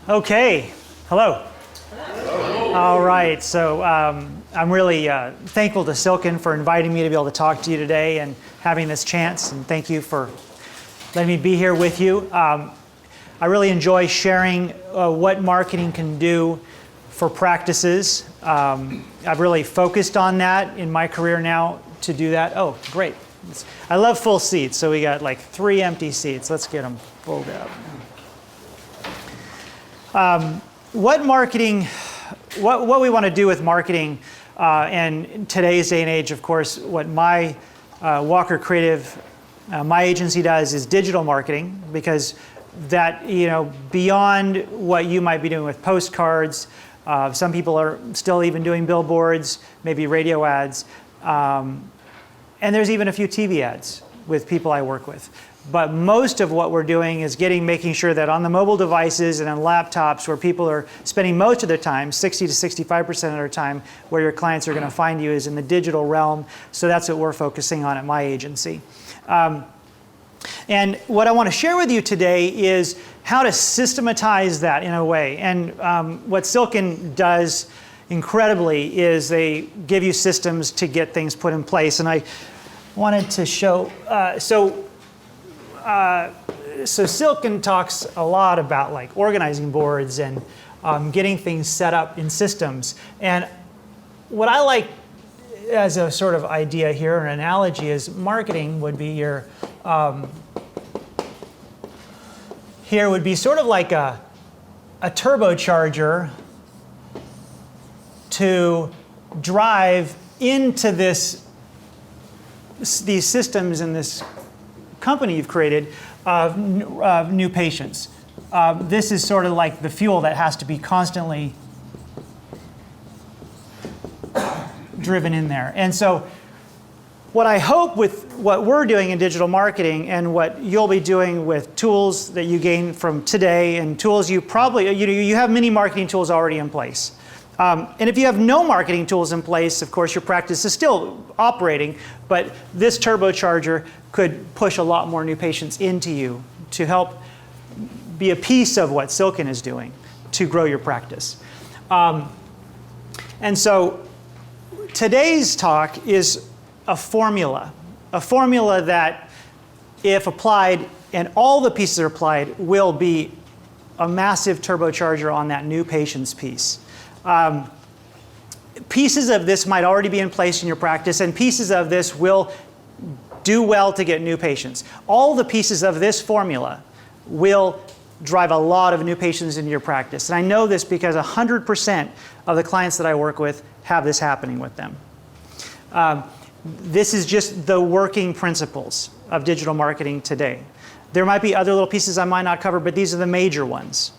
Okay, hello. Hello. All right, so I'm really thankful to Silkin for inviting me to be able to talk to you today and having this chance, and thank you for letting me be here with you. I really enjoy sharing what marketing can do for practices. I've really focused on that in my career now to do that. Oh, great. I love full seats, so we got like 3 empty seats. Let's get them filled up. What we want to do with marketing, and in today's day and age, of course, what my Walker Kreative, my agency does is digital marketing, because that, beyond what you might be doing with postcards, some people are still even doing billboards, maybe radio ads, and there's even a few TV ads with people I work with. But most of what we're doing is making sure that on the mobile devices and on laptops, where people are spending most of their time, 60 to 65% of their time, where your clients are going to find you is in the digital realm. So that's what we're focusing on at my agency. And what I want to share with you today is how to systematize that in a way. And what Silkin does incredibly is they give you systems to get things put in place. And I wanted to show, so Silkin talks a lot about like organizing boards and getting things set up in systems. And what I like as a sort of idea here, an analogy, is marketing would be your, here would be sort of like a turbocharger to drive into these systems and this company you've created of new patients. This is sort of like the fuel that has to be constantly driven in there. And so what I hope with what we're doing in digital marketing and what you'll be doing with tools that you gain from today and tools you probably, you have many marketing tools already in place. And if you have no marketing tools in place, of course, your practice is still operating, but this turbocharger could push a lot more new patients into you to help be a piece of what Silkin is doing to grow your practice. And so today's talk is a formula that, if applied and all the pieces are applied, will be a massive turbocharger on that new patients piece. Pieces of this might already be in place in your practice, and pieces of this will do well to get new patients. All the pieces of this formula will drive a lot of new patients into your practice. And I know this because 100% of the clients that I work with have this happening with them. This is just the working principles of digital marketing today. There might be other little pieces I might not cover, but these are the major ones.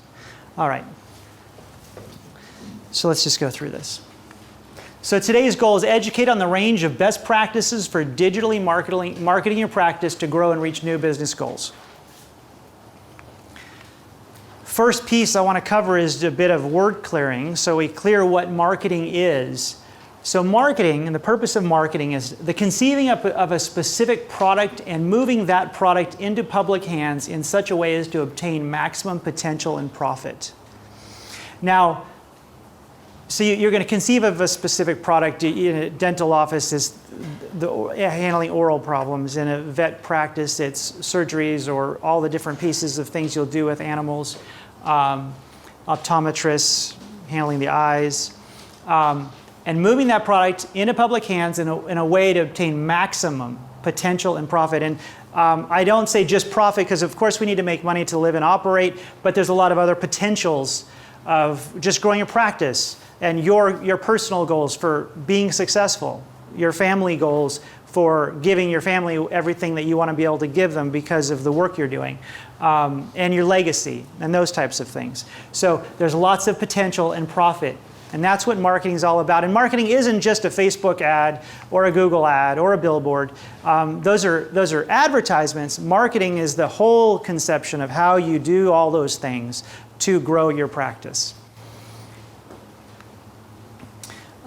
All right. So let's just go through this. So today's goal is educate on the range of best practices for digitally marketing your practice to grow and reach new business goals. First piece I want to cover is a bit of word clearing, so we clear what marketing is. So marketing, and the purpose of marketing, is the conceiving of a specific product and moving that product into public hands in such a way as to obtain maximum potential and profit. Now, so you're going to conceive of a specific product. In a dental office, is handling oral problems. In a vet practice, it's surgeries or all the different pieces of things you'll do with animals. Optometrists, handling the eyes. And moving that product into public hands in a way to obtain maximum potential and profit. And I don't say just profit, because of course we need to make money to live and operate, but there's a lot of other potentials of just growing your practice and your personal goals for being successful, your family goals for giving your family everything that you want to be able to give them because of the work you're doing, and your legacy and those types of things. So there's lots of potential and profit. And that's what marketing is all about. And marketing isn't just a Facebook ad or a Google ad or a billboard. Those are advertisements. Marketing is the whole conception of how you do all those things to grow your practice.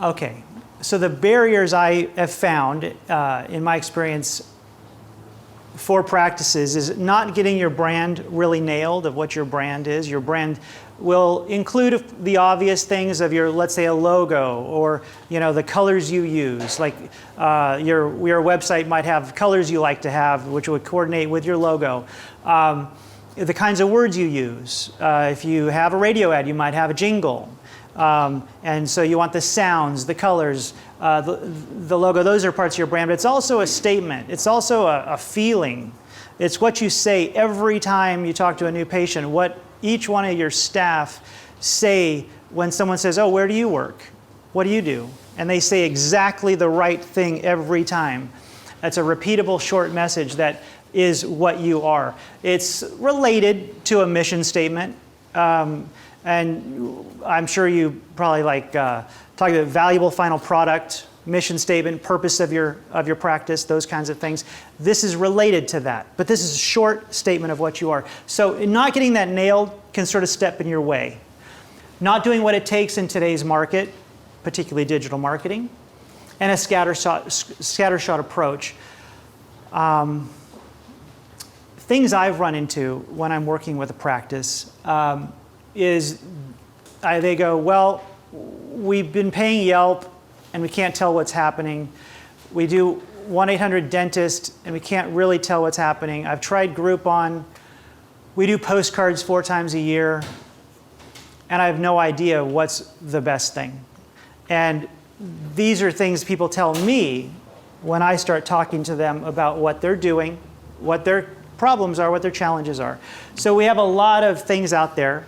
Okay, so the barriers I have found in my experience for practices is not getting your brand really nailed of what your brand is. Your brand will include the obvious things of your, let's say, a logo, or the colors you use. Like your website might have colors you like to have, which would coordinate with your logo. The kinds of words you use. If you have a radio ad, you might have a jingle. And so you want the sounds, the colors, the logo. Those are parts of your brand. But it's also a statement. It's also a feeling. It's what you say every time you talk to a new patient, what each one of your staff say when someone says, oh, where do you work? What do you do? And they say exactly the right thing every time. That's a repeatable short message that is what you are. It's related to a mission statement. And I'm sure you probably talking about valuable final product, mission statement, purpose of your practice, those kinds of things. This is related to that, but this is a short statement of what you are. So not getting that nailed can sort of step in your way. Not doing what it takes in today's market, particularly digital marketing, and a scattershot approach. Things I've run into when I'm working with a practice is they go, well, we've been paying Yelp and we can't tell what's happening. We do 1-800-DENTIST and we can't really tell what's happening. I've tried Groupon. We do postcards 4 times a year, and I have no idea what's the best thing. And these are things people tell me when I start talking to them about what they're doing, what their problems are, what their challenges are. So we have a lot of things out there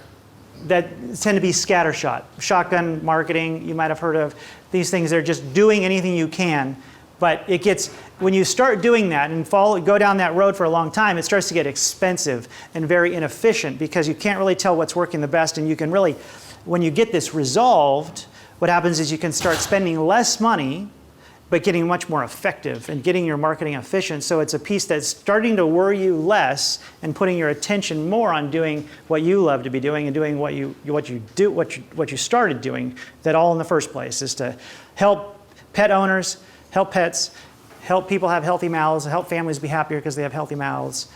that tend to be scattershot. Shotgun marketing, you might have heard of. These things, they're just doing anything you can. But it gets, when you start doing that and go down that road for a long time, it starts to get expensive and very inefficient because you can't really tell what's working the best. And you can really, when you get this resolved, what happens is you can start spending less money but getting much more effective and getting your marketing efficient. So it's a piece that's starting to worry you less and putting your attention more on doing what you love to be doing and doing what you started doing. That all in the first place is to help pet owners, help pets, help people have healthy mouths, help families be happier because they have healthy mouths,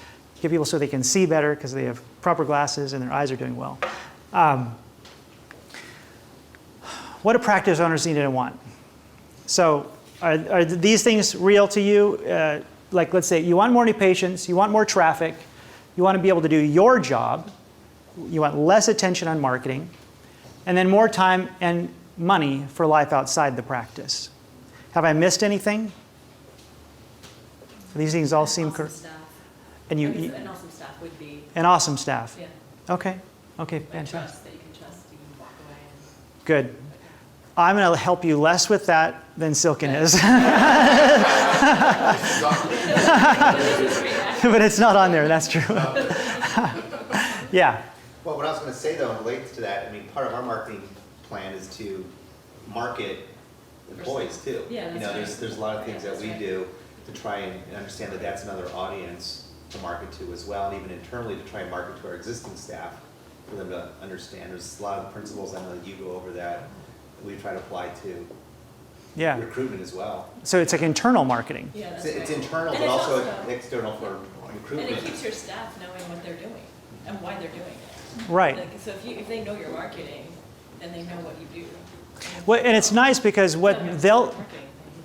give people so they can see better because they have proper glasses and their eyes are doing well. What do practice owners need to want? So are these things real to you? Like, let's say you want more new patients, you want more traffic, you want to be able to do your job, you want less attention on marketing, and then more time and money for life outside the practice. Have I missed anything? These things all seem correct. And an awesome staff would be. An awesome staff. Yeah. Okay, fantastic. Trust that you can trust, you can walk away. Good. I'm going to help you less with that than Silkin is. But it's not on there, that's true. Yeah. Well, what I was going to say, though, relates to that, I mean, part of our marketing plan is to market employees, too. Yeah, that's there's a lot of things that we do to try and understand that that's another audience to market to as well, and even internally to try and market to our existing staff for them to understand. There's a lot of principles, I know that you go over that we try to apply to recruitment as well. So it's like internal marketing. Yeah, it's internal, but also external for recruitment. And it keeps your staff knowing what they're doing and why they're doing it. Right. So if they know your marketing, then they know what you do. Well, and it's nice because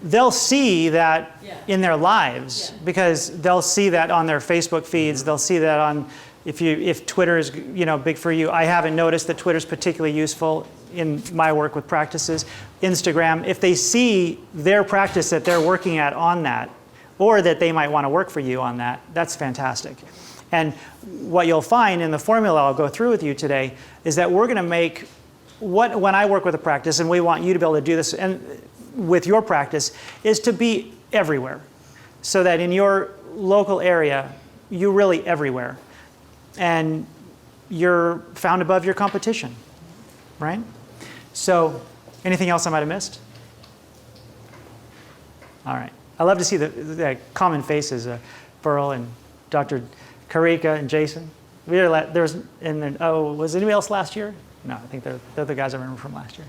they'll see that in their lives because they'll see that on their Facebook feeds. They'll see that on if Twitter is big for you. I haven't noticed that Twitter's particularly useful in my work with practices. Instagram, if they see their practice that they're working at on that, or that they might want to work for you on that, that's fantastic. And what you'll find in the formula I'll go through with you today is that we're going to make when I work with a practice, and we want you to be able to do this and with your practice, is to be everywhere. So that in your local area, you're really everywhere. And you're found above your competition, right? So anything else I might have missed? All right. I love to see the common faces, Pearl and Dr. Karika and Jason. Was anybody else last year? No, I think they're the guys I remember from last year.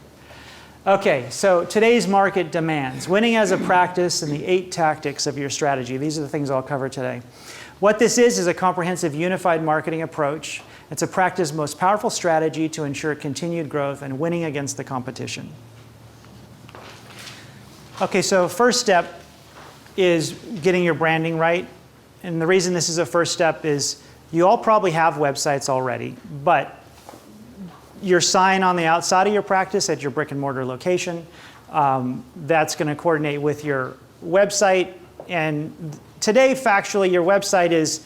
Okay, so today's market demands. Winning as a practice and the 8 tactics of your strategy. These are the things I'll cover today. What this is a comprehensive unified marketing approach. It's a practice's most powerful strategy to ensure continued growth and winning against the competition. Okay, so first step is getting your branding right. And the reason this is a first step is you all probably have websites already, but your sign on the outside of your practice at your brick and mortar location, that's going to coordinate with your website. And today, factually, your website is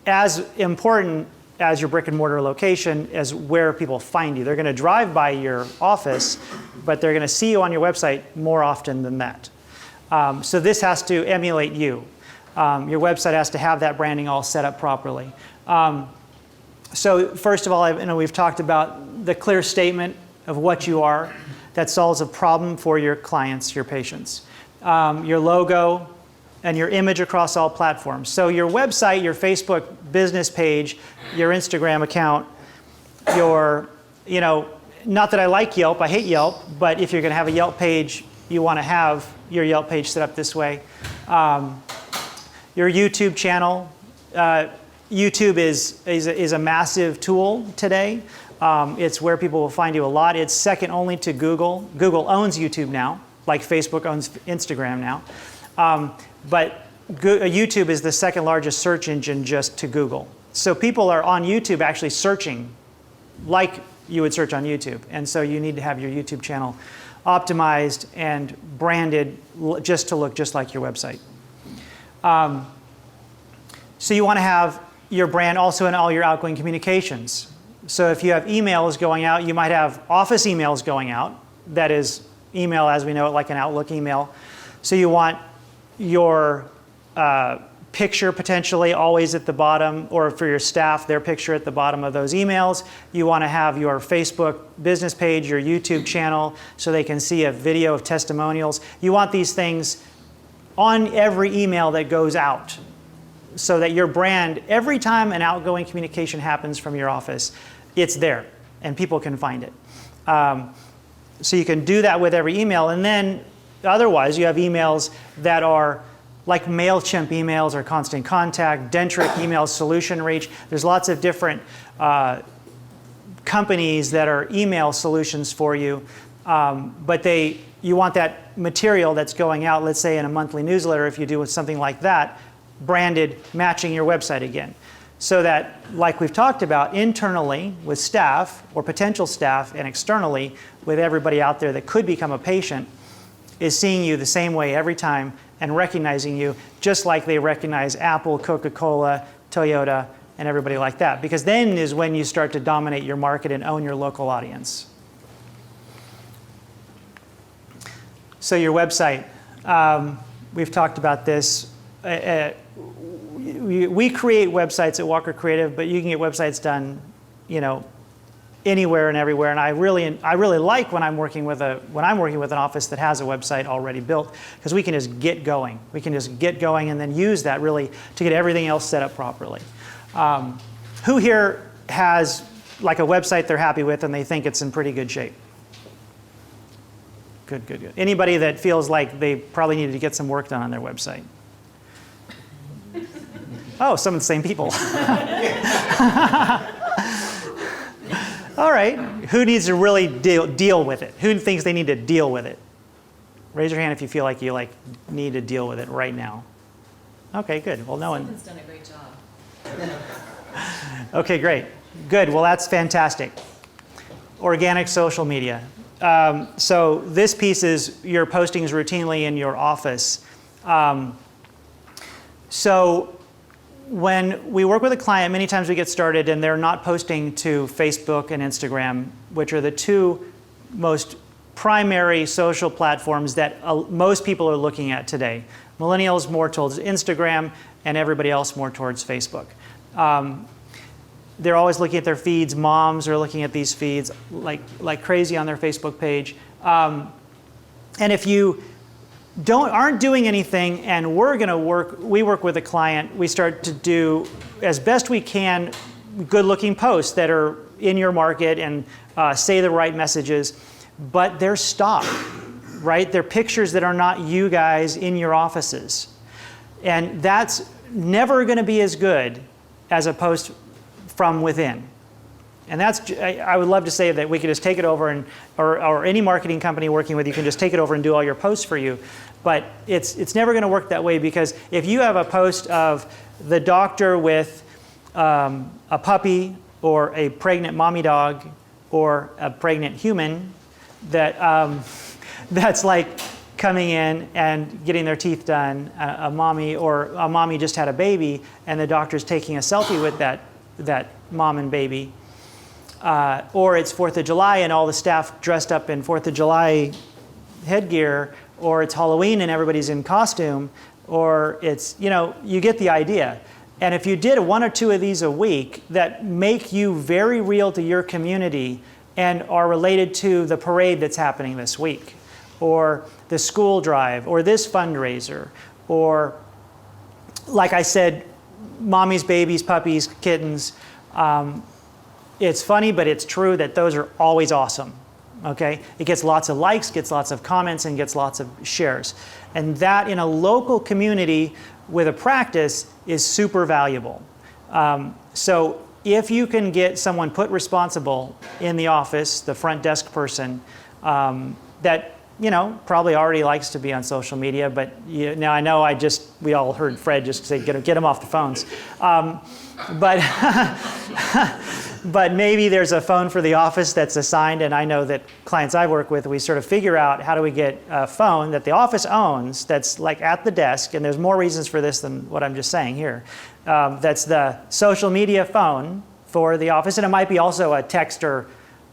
as important as your brick and mortar location as where people find you. They're going to drive by your office, but they're going to see you on your website more often than that. So this has to emulate you. Your website has to have that branding all set up properly. So first of all, we've talked about the clear statement of what you are that solves a problem for your clients, your patients. Your logo and your image across all platforms. So your website, your Facebook business page, your Instagram account, your, not that I like Yelp, I hate Yelp, but if you're going to have a Yelp page, you want to have your Yelp page set up this way. Your YouTube channel. YouTube is a massive tool today. It's where people will find you a lot. It's second only to Google. Google owns YouTube now, like Facebook owns Instagram now. But YouTube is the second largest search engine just to Google. So people are on YouTube actually searching like you would search on YouTube. And so you need to have your YouTube channel optimized and branded just to look just like your website. So you want to have your brand also in all your outgoing communications. So if you have emails going out, you might have office emails going out. That is email as we know it, like an Outlook email. So you want your picture potentially always at the bottom, or for your staff, their picture at the bottom of those emails. You want to have your Facebook business page, your YouTube channel, so they can see a video of testimonials. You want these things on every email that goes out, so that your brand, every time an outgoing communication happens from your office, it's there and people can find it. So you can do that with every email. And then otherwise, you have emails that are like MailChimp emails or Constant Contact, Dentric email, Solution Reach. There's lots of different companies that are email solutions for you. But you want that material that's going out, let's say in a monthly newsletter, if you do something like that, branded, matching your website again. So that, like we've talked about, internally with staff or potential staff and externally with everybody out there that could become a patient, is seeing you the same way every time and recognizing you just like they recognize Apple, Coca-Cola, Toyota, and everybody like that. Because then is when you start to dominate your market and own your local audience. So your website, we've talked about this. We create websites at Walker Kreative, but you can get websites done, anywhere and everywhere. And I really like when I'm working with an office that has a website already built, because we can just get going. We can just get going and then use that really to get everything else set up properly. Who here has like a website they're happy with and they think it's in pretty good shape? Good. Anybody that feels like they probably needed to get some work done on their website? Oh, some of the same people. All right. Who needs to really deal with it? Who thinks they need to deal with it? Raise your hand if you feel like you need to deal with it right now. Okay, good. Well, no one. Someone's done a great job. Okay, great. Good. Well, that's fantastic. Organic social media. So this piece is your postings routinely in your office. So when we work with a client, many times we get started and they're not posting to Facebook and Instagram, which are the two most primary social platforms that most people are looking at today. Millennials more towards Instagram and everybody else more towards Facebook. They're always looking at their feeds. Moms are looking at these feeds like crazy on their Facebook page. And if you aren't doing anything, and we work with a client, we start to do as best we can good-looking posts that are in your market and say the right messages, but they're stock, right? They're pictures that are not you guys in your offices. And that's never going to be as good as a post from within. And I would love to say that we could just take it over, or any marketing company working with you can just take it over and do all your posts for you. But it's never going to work that way, because if you have a post of the doctor with a puppy or a pregnant mommy dog or a pregnant human that's like coming in and getting their teeth done, a mommy just had a baby and the doctor's taking a selfie with that mom and baby, or it's 4th of July and all the staff dressed up in 4th of July headgear, or it's Halloween and everybody's in costume, or it's, you get the idea. And if you did 1 or 2 of these a week that make you very real to your community and are related to the parade that's happening this week, or the school drive, or this fundraiser, or, like I said, mommies, babies, puppies, kittens, it's funny, but it's true that those are always awesome. Okay? It gets lots of likes, gets lots of comments, and gets lots of shares. And that in a local community with a practice is super valuable. So if you can get someone put responsible in the office, the front desk person, that probably already likes to be on social media, but now I know we all heard Fred just say, get them off the phones. But maybe there's a phone for the office that's assigned, and I know that clients I work with, we sort of figure out how do we get a phone that the office owns that's like at the desk, and there's more reasons for this than what I'm just saying here. That's the social media phone for the office, and it might be also a text or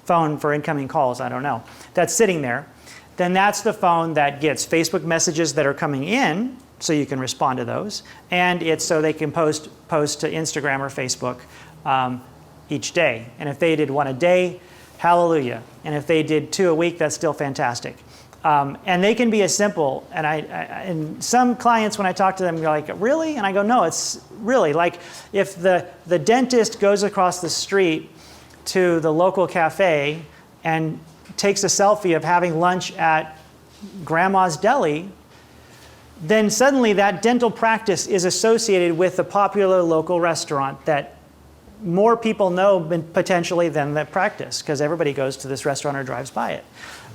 phone for incoming calls, I don't know. That's sitting there. Then that's the phone that gets Facebook messages that are coming in, so you can respond to those, and it's so they can post to Instagram or Facebook each day. And if they did 1 a day, hallelujah. And if they did 2 a week, that's still fantastic. And they can be as simple, and some clients, when I talk to them, they're like, really? And I go, no, it's really. Like if the dentist goes across the street to the local cafe and takes a selfie of having lunch at Grandma's Deli, then suddenly that dental practice is associated with the popular local restaurant that more people know potentially than the practice, because everybody goes to this restaurant or drives by it,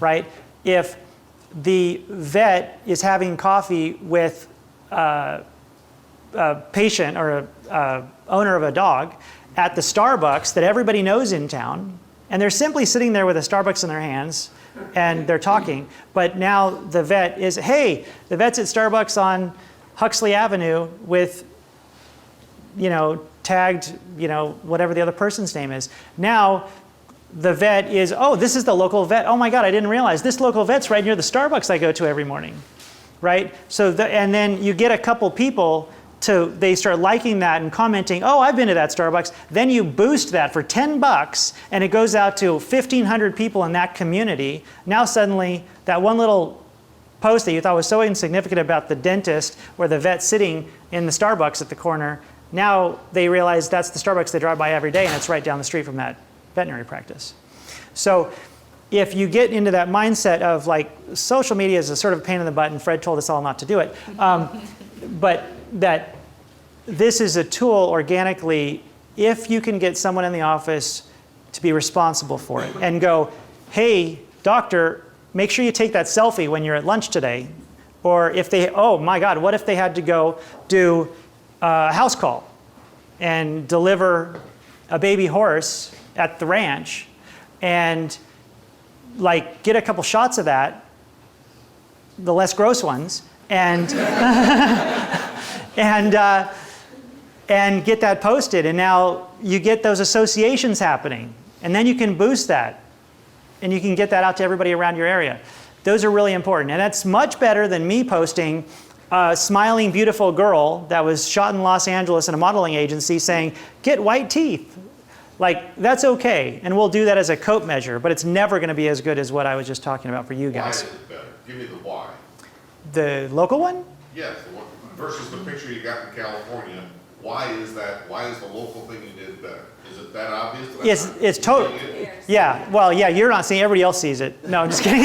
right? If the vet is having coffee with a patient or a owner of a dog at the Starbucks that everybody knows in town, and they're simply sitting there with a Starbucks in their hands and they're talking, but now the vet is, hey, the vet's at Starbucks on Huxley Avenue with, tagged, whatever the other person's name is. Now the vet is, oh, this is the local vet. Oh my God, I didn't realize this local vet's right near the Starbucks I go to every morning, right? So, and then you get a couple people they start liking that and commenting, oh, I've been to that Starbucks. Then you boost that for $10 and it goes out to 1,500 people in that community. Now suddenly that one little post that you thought was so insignificant about the dentist or the vet sitting in the Starbucks at the corner, now they realize that's the Starbucks they drive by every day and it's right down the street from that veterinary practice. So if you get into that mindset of like, social media is a sort of a pain in the butt, and Fred told us all not to do it, but that this is a tool organically, if you can get someone in the office to be responsible for it and go, hey, doctor, make sure you take that selfie when you're at lunch today. Or if they, oh my God, what if they had to go do a house call and deliver a baby horse at the ranch and like get a couple shots of that, the less gross ones, and and get that posted, and now you get those associations happening, and then you can boost that, and you can get that out to everybody around your area. Those are really important, and that's much better than me posting a smiling, beautiful girl that was shot in Los Angeles in a modeling agency saying, get white teeth. Like, that's okay, and we'll do that as a coat measure, but it's never going to be as good as what I was just talking about for you guys. Why is it better? Give me the why. The local one? Yes, the one versus the picture you got in California. Why is that? Why is the local thing you did better? Is it that obvious? It's total. Yeah, well, yeah, you're not seeing it, everybody else sees it. No, I'm just kidding.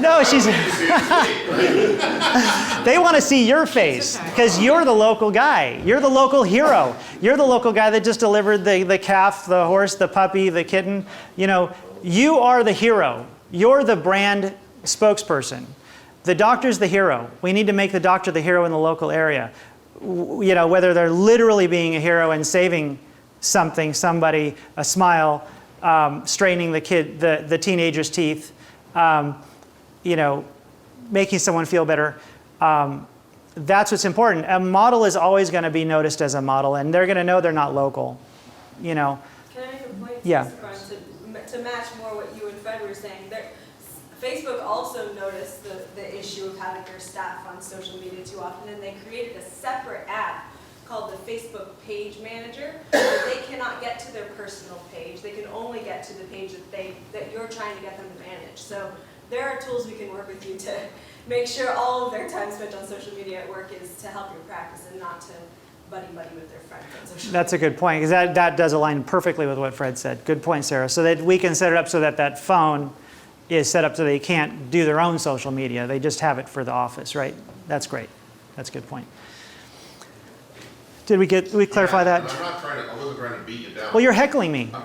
No, she's. See his face, right? They want to see your face because you're the local guy. You're the local hero. You're the local guy that just delivered the calf, the horse, the puppy, the kitten. You know, you are the hero. You're the brand spokesperson. The doctor's the hero. We need to make the doctor the hero in the local area. You know, whether they're literally being a hero and saving something, somebody, a smile, straightening the teenager's teeth, you know, making someone feel better. That's what's important. A model is always going to be noticed as a model, and they're going to know they're not local. You know. Can I make a point? Yeah. To match more what you and Fred were saying, Facebook also noticed the issue of having their staff on social media too often, and they created a separate app called the Facebook Page Manager, where they cannot get to their personal page. They can only get to the page that you're trying to get them to manage. So there are tools we can work with you to make sure all of their time spent on social media at work is to help your practice and not to buddy-buddy with their friends on social media. That's a good point, because that does align perfectly with what Fred said. Good point, Sarah. So that we can set it up so that phone is set up so they can't do their own social media. They just have it for the office, right? That's great. That's a good point. Did we clarify that? I wasn't trying to beat you down. Well, you're heckling me. No,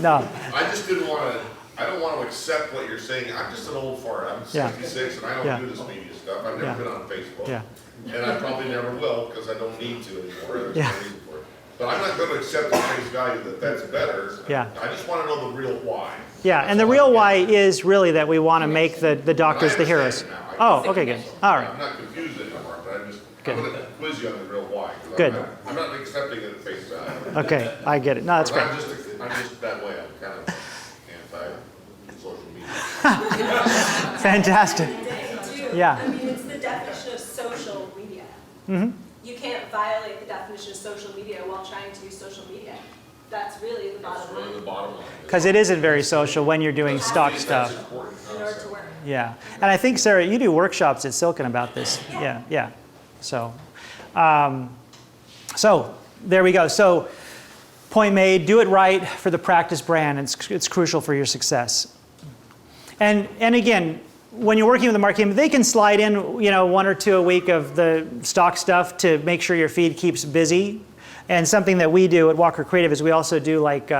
No. I just didn't want to, I don't want to accept what you're saying. I'm just an old fart. I'm Yeah. 66 and I don't Yeah. do this media stuff. I've never Yeah. been on Facebook. Yeah. And I probably never will because I don't need to anymore. There's Yeah. no reason for it. But I'm not going to accept the face value that that's better. Yeah. I just want to know the real why. Yeah, and the real why is really that we want to make the doctors the heroes. Oh, okay, good. All right. I'm not confused anymore, but I'm Good. going to quiz you on the real why. 'Cause Good. I'm not accepting it at face value. Okay, I get it. No, that's great. I'm just that way. I'm kind of anti-social media. Fantastic. Yeah. I mean, it's the definition of social media. You can't violate the definition of social media while trying to use social media. That's really the That's bottom really the line bottom line. Because it isn't very social when you're doing stock That's stuff. important in order to work. Yeah, and I think, Sarah, you do workshops at Silkin about this. Yeah. So there we go. So point made, do it right for the practice brand. It's crucial for your success. And again, when you're working with the marketing, they can slide in, 1 or 2 a week of the stock stuff to make sure your feed keeps busy. And something that we do at Walker Kreative is we also do like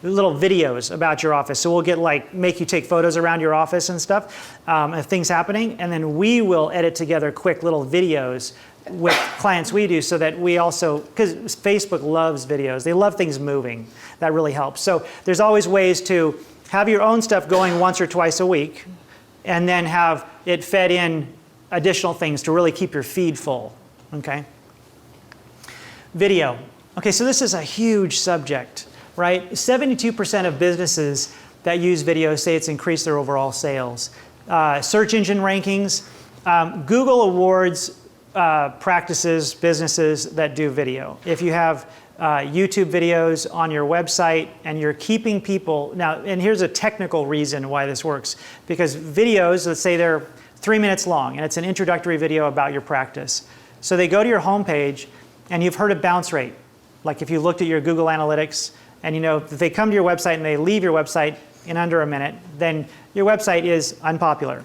little videos about your office. So we'll get make you take photos around your office and stuff of things happening. And then we will edit together quick little videos with clients we do so that we also, because Facebook loves videos. They love things moving. That really helps. So there's always ways to have your own stuff going once or twice a week and then have it fed in additional things to really keep your feed full, okay? Video. Okay, so this is a huge subject, right? 72% of businesses that use video say it's increased their overall sales. Search engine rankings. Google awards practices, businesses that do video. If you have YouTube videos on your website and you're keeping people, now, and here's a technical reason why this works, because videos, let's say they're 3 minutes long and it's an introductory video about your practice. So they go to your homepage and you've heard of bounce rate. Like if you looked at your Google Analytics and if they come to your website and they leave your website in under a minute, then your website is unpopular.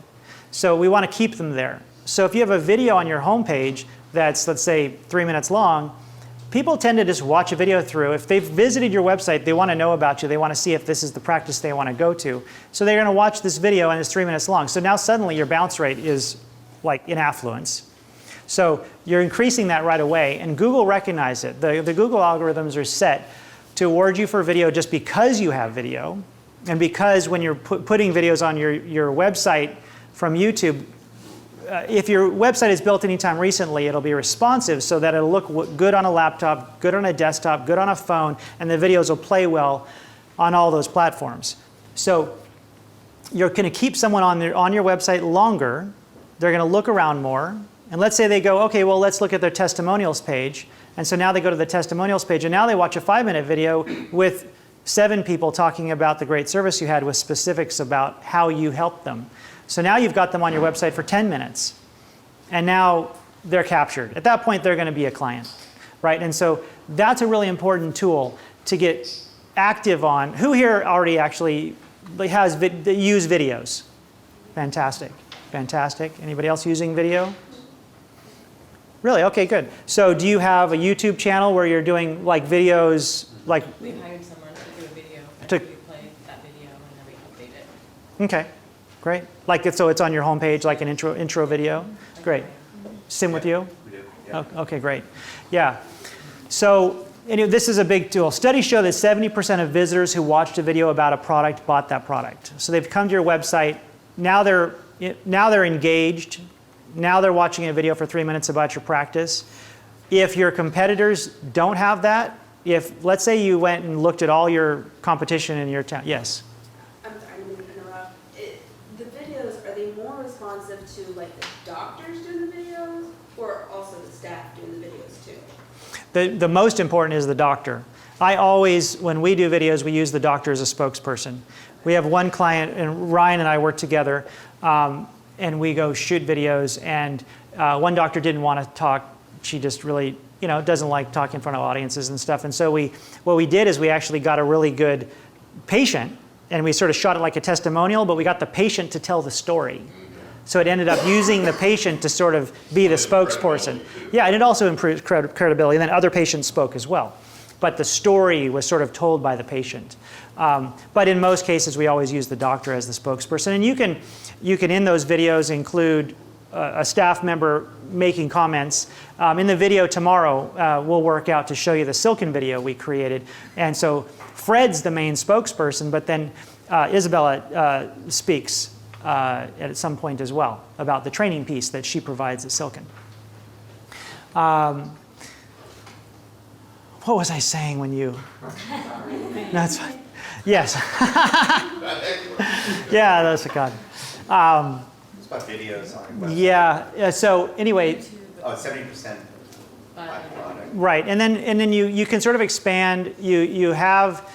So we want to keep them there. So if you have a video on your homepage that's, let's say, 3 minutes long, people tend to just watch a video through. If they've visited your website, they want to know about you. They want to see if this is the practice they want to go to. So they're going to watch this video and it's 3 minutes long. So now suddenly your bounce rate is like in affluence. So you're increasing that right away, and Google recognized it. The Google algorithms are set to award you for video just because you have video, and because when you're putting videos on your website from YouTube, if your website is built anytime recently, it'll be responsive so that it'll look good on a laptop, good on a desktop, good on a phone, and the videos will play well on all those platforms. So you're going to keep someone on your website longer. They're going to look around more. And let's say they go, okay, well, let's look at their testimonials page. And so now they go to the testimonials page, and now they watch a 5-minute video with 7 people talking about the great service you had with specifics about how you helped them. So now you've got them on your website for 10 minutes. And now they're captured. At that point, they're going to be a client, right? And so that's a really important tool to get active on, who here already actually has use videos? Fantastic, fantastic. Anybody else using video? Really? Okay, good. So do you have a YouTube channel where you're doing like videos, like? We hired someone to do a video, and To- we play that video, and then we update it. Okay, great. Like so it's on your homepage, like an intro video? Great. Sim with you? We do, yeah. Oh, okay, great. Yeah. So anyway, this is a big tool. Studies show that 70% of visitors who watched a video about a product bought that product. So they've come to your website. Now they're engaged. Now they're watching a video for 3 minutes about your practice. If your competitors don't have that, if let's say you went and looked at all your competition in your town. Yes. I'm sorry, I didn't mean to interrupt. The videos, are they more responsive to like the doctors doing the videos or also the staff doing the videos too? The most important is the doctor. I always, when we do videos, we use the doctor as a spokesperson. We have one client, and Ryan and I work together, and we go shoot videos, and one doctor didn't want to talk. She just really, doesn't like talking in front of audiences and stuff. And so what we did is we actually got a really good patient, and we sort of shot it like a testimonial, but we got the patient to tell the story. So it ended up using the patient to sort of be the spokesperson. Yeah, and it also improved credibility, and then other patients spoke as well. But the story was sort of told by the patient. But in most cases, we always use the doctor as the spokesperson. And you can in those videos include a staff member making comments. In the video tomorrow, we'll work out to show you the Silkin video we created. And so Fred's the main spokesperson, but then Isabella speaks at some point as well about the training piece that she provides at Silkin. What was I saying when you? No, that's fine. Yes. Yeah, that's a God. It's about videos on your website. Yeah. So anyway, Oh, 70% by product. right, and then you can sort of expand. You have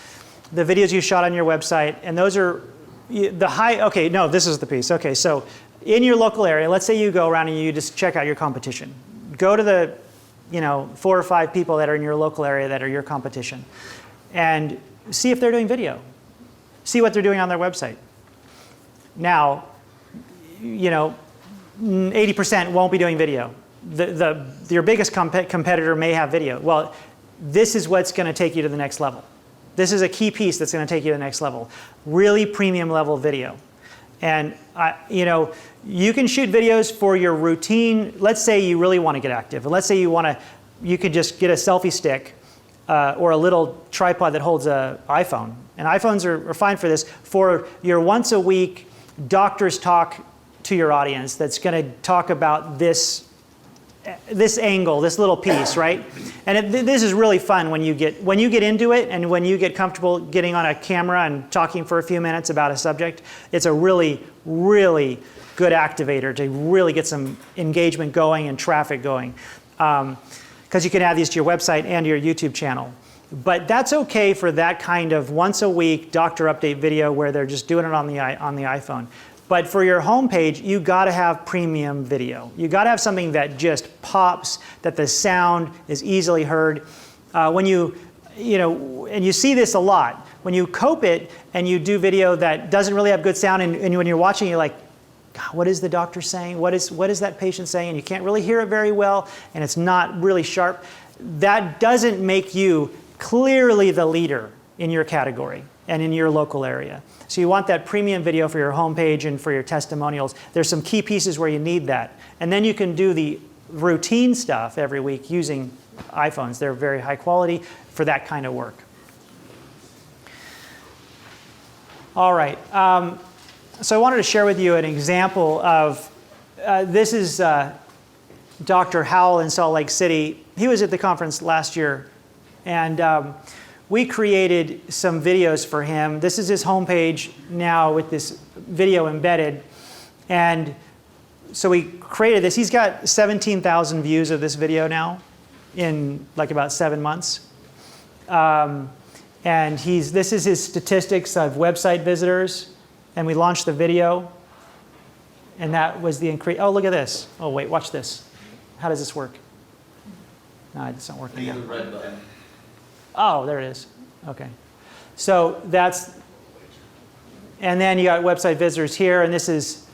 the videos you shot on your website, and those are the high. Okay, no, this is the piece. Okay, so in your local area, let's say you go around and you just check out your competition. Go to the 4 or 5 people that are in your local area that are your competition, and see if they're doing video. See what they're doing on their website. Now, 80% won't be doing video. Your biggest competitor may have video. Well, this is what's going to take you to the next level. This is a key piece that's going to take you to the next level. Really premium level video. And you can shoot videos for your routine. Let's say you really want to get active. And let's say you could just get a selfie stick or a little tripod that holds an iPhone. And iPhones are fine for this. For your once a week doctor's talk to your audience that's going to talk about this angle, this little piece, right? And this is really fun when you get into it and when you get comfortable getting on a camera and talking for a few minutes about a subject. It's a really, really good activator to really get some engagement going and traffic going. Because you can add these to your website and your YouTube channel. But that's okay for that kind of once a week doctor update video where they're just doing it on the iPhone. But for your homepage, you got to have premium video. You got to have something that just pops, that the sound is easily heard. And you see this a lot. When you cope it and you do video that doesn't really have good sound, and when you're watching, you're like, God, what is the doctor saying? What is that patient saying? And you can't really hear it very well, and it's not really sharp. That doesn't make you clearly the leader in your category and in your local area. So you want that premium video for your homepage and for your testimonials. There's some key pieces where you need that. And then you can do the routine stuff every week using iPhones. They're very high quality for that kind of work. All right. So I wanted to share with you an example of, this is Dr. Howell in Salt Lake City. He was at the conference last year, and we created some videos for him. This is his homepage now with this video embedded. And so we created this. He's got 17,000 views of this video now in like about 7 months. And this is his statistics of website visitors. And we launched the video. And that was the increase. Oh, look at this. Oh, wait, watch this. How does this work? No, it's not working. The red button. Oh, there it is. Okay. So that's, and then you got website visitors here, and this is,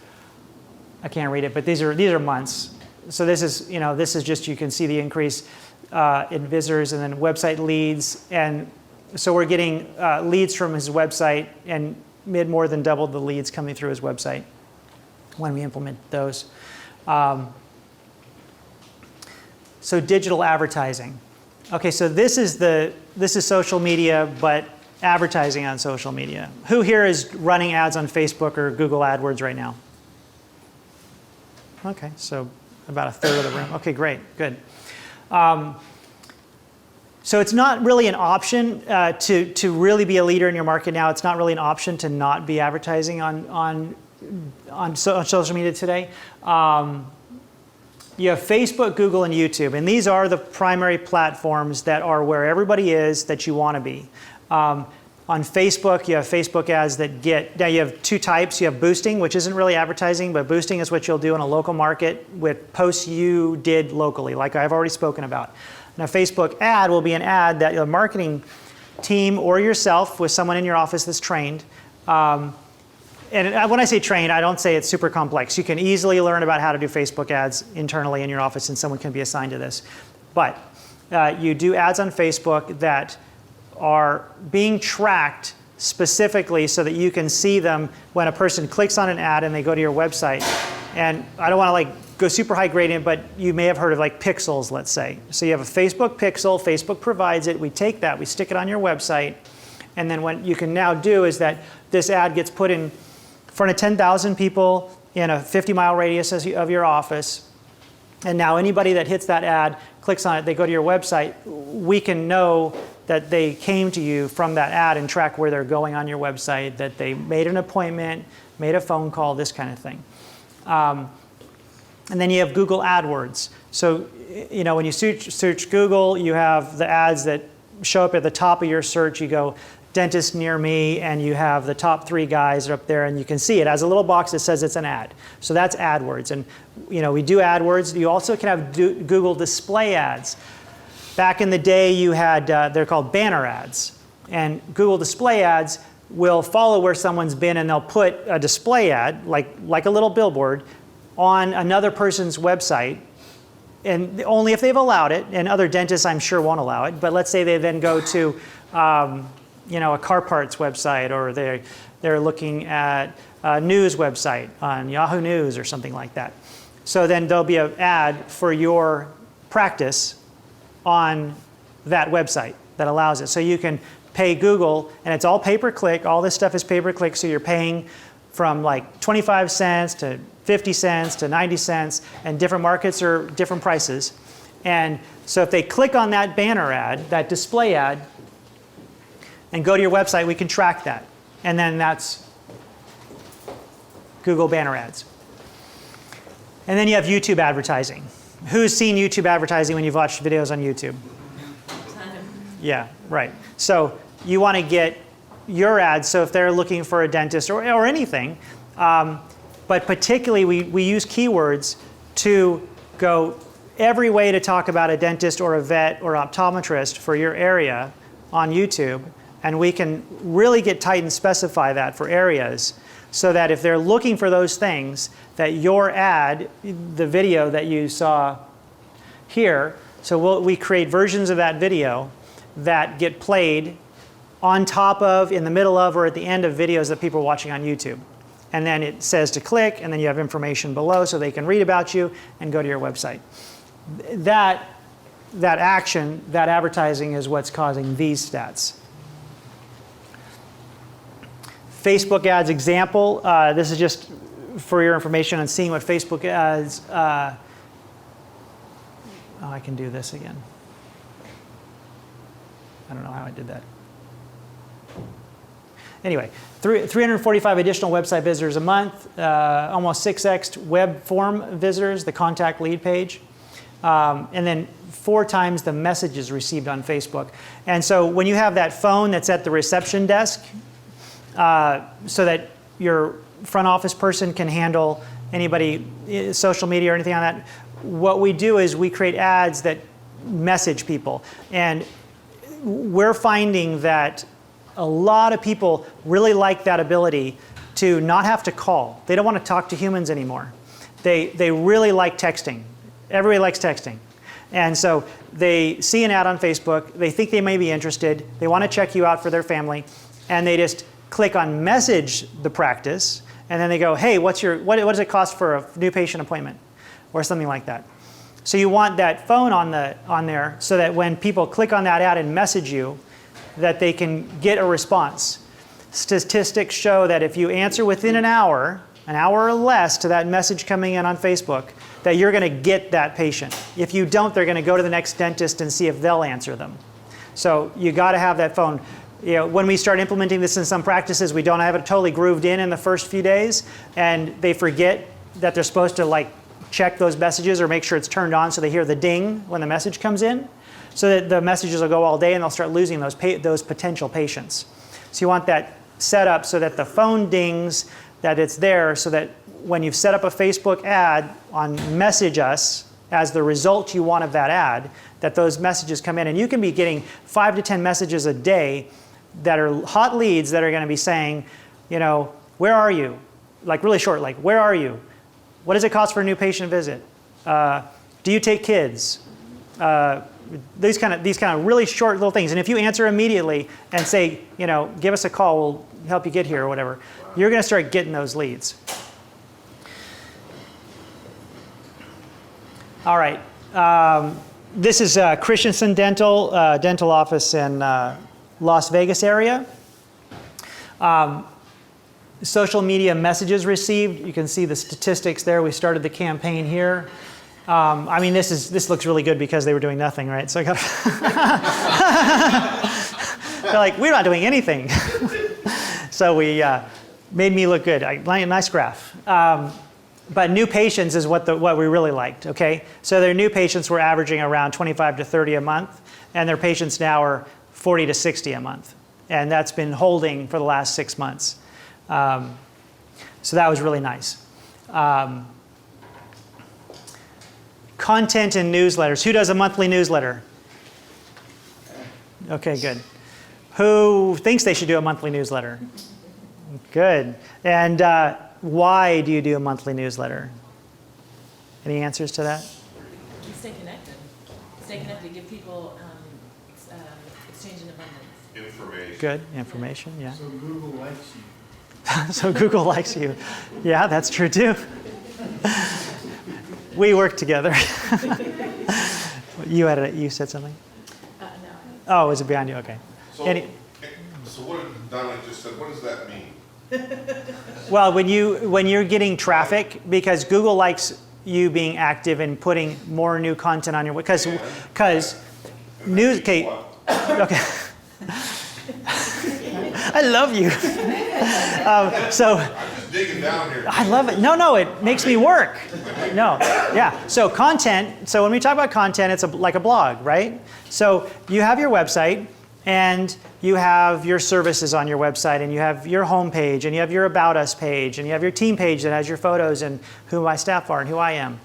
I can't read it, but these are months. So this is, this is just, you can see the increase in visitors, and then website leads. And so we're getting leads from his website, and more than doubled the leads coming through his website when we implement those. So digital advertising. Okay, so this is social media, but advertising on social media. Who here is running ads on Facebook or Google AdWords right now? Okay, so about a third of the room. Okay, great, good. So it's not really an option to really be a leader in your market now. It's not really an option to not be advertising on social media today. You have Facebook, Google, and YouTube, and these are the primary platforms that are where everybody is that you want to be. On Facebook, you have Facebook ads that now you have two types. You have boosting, which isn't really advertising, but boosting is what you'll do in a local market with posts you did locally, like I've already spoken about. Now, Facebook ad will be an ad that your marketing team or yourself with someone in your office that's trained. And when I say trained, I don't say it's super complex. You can easily learn about how to do Facebook ads internally in your office, and someone can be assigned to this. But you do ads on Facebook that are being tracked specifically so that you can see them when a person clicks on an ad and they go to your website. And I don't want to go super high gradient, but you may have heard of pixels, let's say. So you have a Facebook pixel, Facebook provides it, we take that, we stick it on your website, and then what you can now do is that this ad gets put in front of 10,000 people in a 50-mile radius of your office. And now anybody that hits that ad, clicks on it, they go to your website, we can know that they came to you from that ad and track where they're going on your website, that they made an appointment, made a phone call, this kind of thing. And then you have Google AdWords. So, when you search Google, you have the ads that show up at the top of your search. You go, dentist near me, and you have the top 3 guys up there, and you can see it as a little box that says it's an ad. So that's AdWords. And we do AdWords. You also can have Google display ads. Back in the day, you had, they're called banner ads. And Google display ads will follow where someone's been, and they'll put a display ad, like a little billboard, on another person's website, and only if they've allowed it. And other dentists, I'm sure, won't allow it. But let's say they then go to a car parts website, or they're looking at a news website on Yahoo News or something like that. So then there'll be an ad for your practice on that website that allows it. So you can pay Google, and it's all pay-per-click. All this stuff is pay-per-click, so you're paying from 25 cents to 50 cents to 90 cents, and different markets are different prices. And so if they click on that banner ad, that display ad, and go to your website, we can track that. And then that's Google banner ads. And then you have YouTube advertising. Who's seen YouTube advertising when you've watched videos on YouTube? Yeah, right. So you want to get your ads, so if they're looking for a dentist or anything, but particularly we use keywords to go every way to talk about a dentist or a vet or optometrist for your area on YouTube. And we can really get tight and specify that for areas, so that if they're looking for those things, that your ad, the video that you saw here, so we create versions of that video that get played on top of, in the middle of, or at the end of videos that people are watching on YouTube. And then it says to click, and then you have information below so they can read about you and go to your website. That action, that advertising, is what's causing these stats. Facebook ads example. This is just for your information on seeing what Facebook ads. I can do this again. I don't know how I did that. Anyway, 345 additional website visitors a month, almost 6x web form visitors, the contact lead page, and then 4 times the messages received on Facebook. And so when you have that phone that's at the reception desk, so that your front office person can handle anybody, social media or anything on that, what we do is we create ads that message people. And we're finding that a lot of people really like that ability to not have to call. They don't want to talk to humans anymore. They really like texting. Everybody likes texting. And so they see an ad on Facebook, they think they may be interested, they want to check you out for their family, and they just click on message the practice, and then they go, hey, what does it cost for a new patient appointment? Or something like that. So you want that phone on there so that when people click on that ad and message you, that they can get a response. Statistics show that if you answer within an hour or less to that message coming in on Facebook, that you're going to get that patient. If you don't, they're going to go to the next dentist and see if they'll answer them. So you got to have that phone. You know, when we start implementing this in some practices, we don't have it totally grooved in the first few days, and they forget that they're supposed to check those messages or make sure it's turned on so they hear the ding when the message comes in, so that the messages will go all day and they'll start losing those potential patients. So you want that set up so that the phone dings, that it's there, so that when you've set up a Facebook ad on message us as the result you want of that ad, that those messages come in. And you can be getting 5 to 10 messages a day that are hot leads that are going to be saying, where are you? Really short, where are you? What does it cost for a new patient visit? Do you take kids? These kind of really short little things. And if you answer immediately and say, give us a call, we'll help you get here or whatever, you're going to start getting those leads. All right. This is Christensen dental office in Las Vegas area. Social media messages received. You can see the statistics there. We started the campaign here. This looks really good because they were doing nothing, right? So I got. They're like, we're not doing anything. So we made me look good. Nice graph. But new patients is what we really liked. Okay, so their new patients were averaging around 25 to 30 a month, and their patients now are 40 to 60 a month, and that's been holding for the last 6 months. So that was really nice. Content and newsletters. Who does a monthly newsletter? Okay, good. Who thinks they should do a monthly newsletter? Good. And why do you do a monthly newsletter? Any answers to that? You stay connected. Stay connected. Give people exchange in abundance. Information. Good. Information, yeah. So Google likes you. So Google likes you. Yeah, that's true too. We work together. You said something? No. Oh, is it behind you? Okay. So what did Donna just said, what does that mean? Well, when you're getting traffic, because Google likes you being active and putting more new content on your because news. Okay. Okay. I love you. I'm just digging down here. I love it. No, it makes me work. No, yeah. So content. So when we talk about content, it's like a blog, right? So you have your website, and you have your services on your website, and you have your home page, and you have your About Us page, and you have your team page that has your photos and who my staff are and who I am.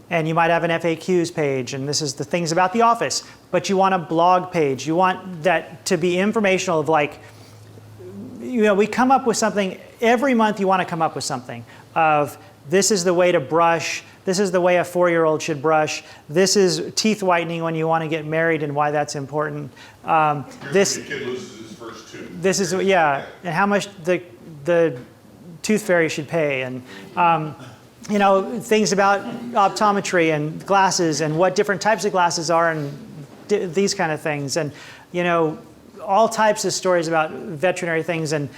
And you might have an FAQs page, and this is the things about the office. But you want a blog page. You want that to be informational of we come up with something, every month you want to come up with something of this is the way to brush, this is the way a 4-year-old should brush, this is teeth whitening when you want to get married and why that's important. This kid loses his first tooth. This is, and how much the tooth fairy should pay, and things about optometry and glasses and what different types of glasses are and these kind of things, and all types of stories about veterinary things, and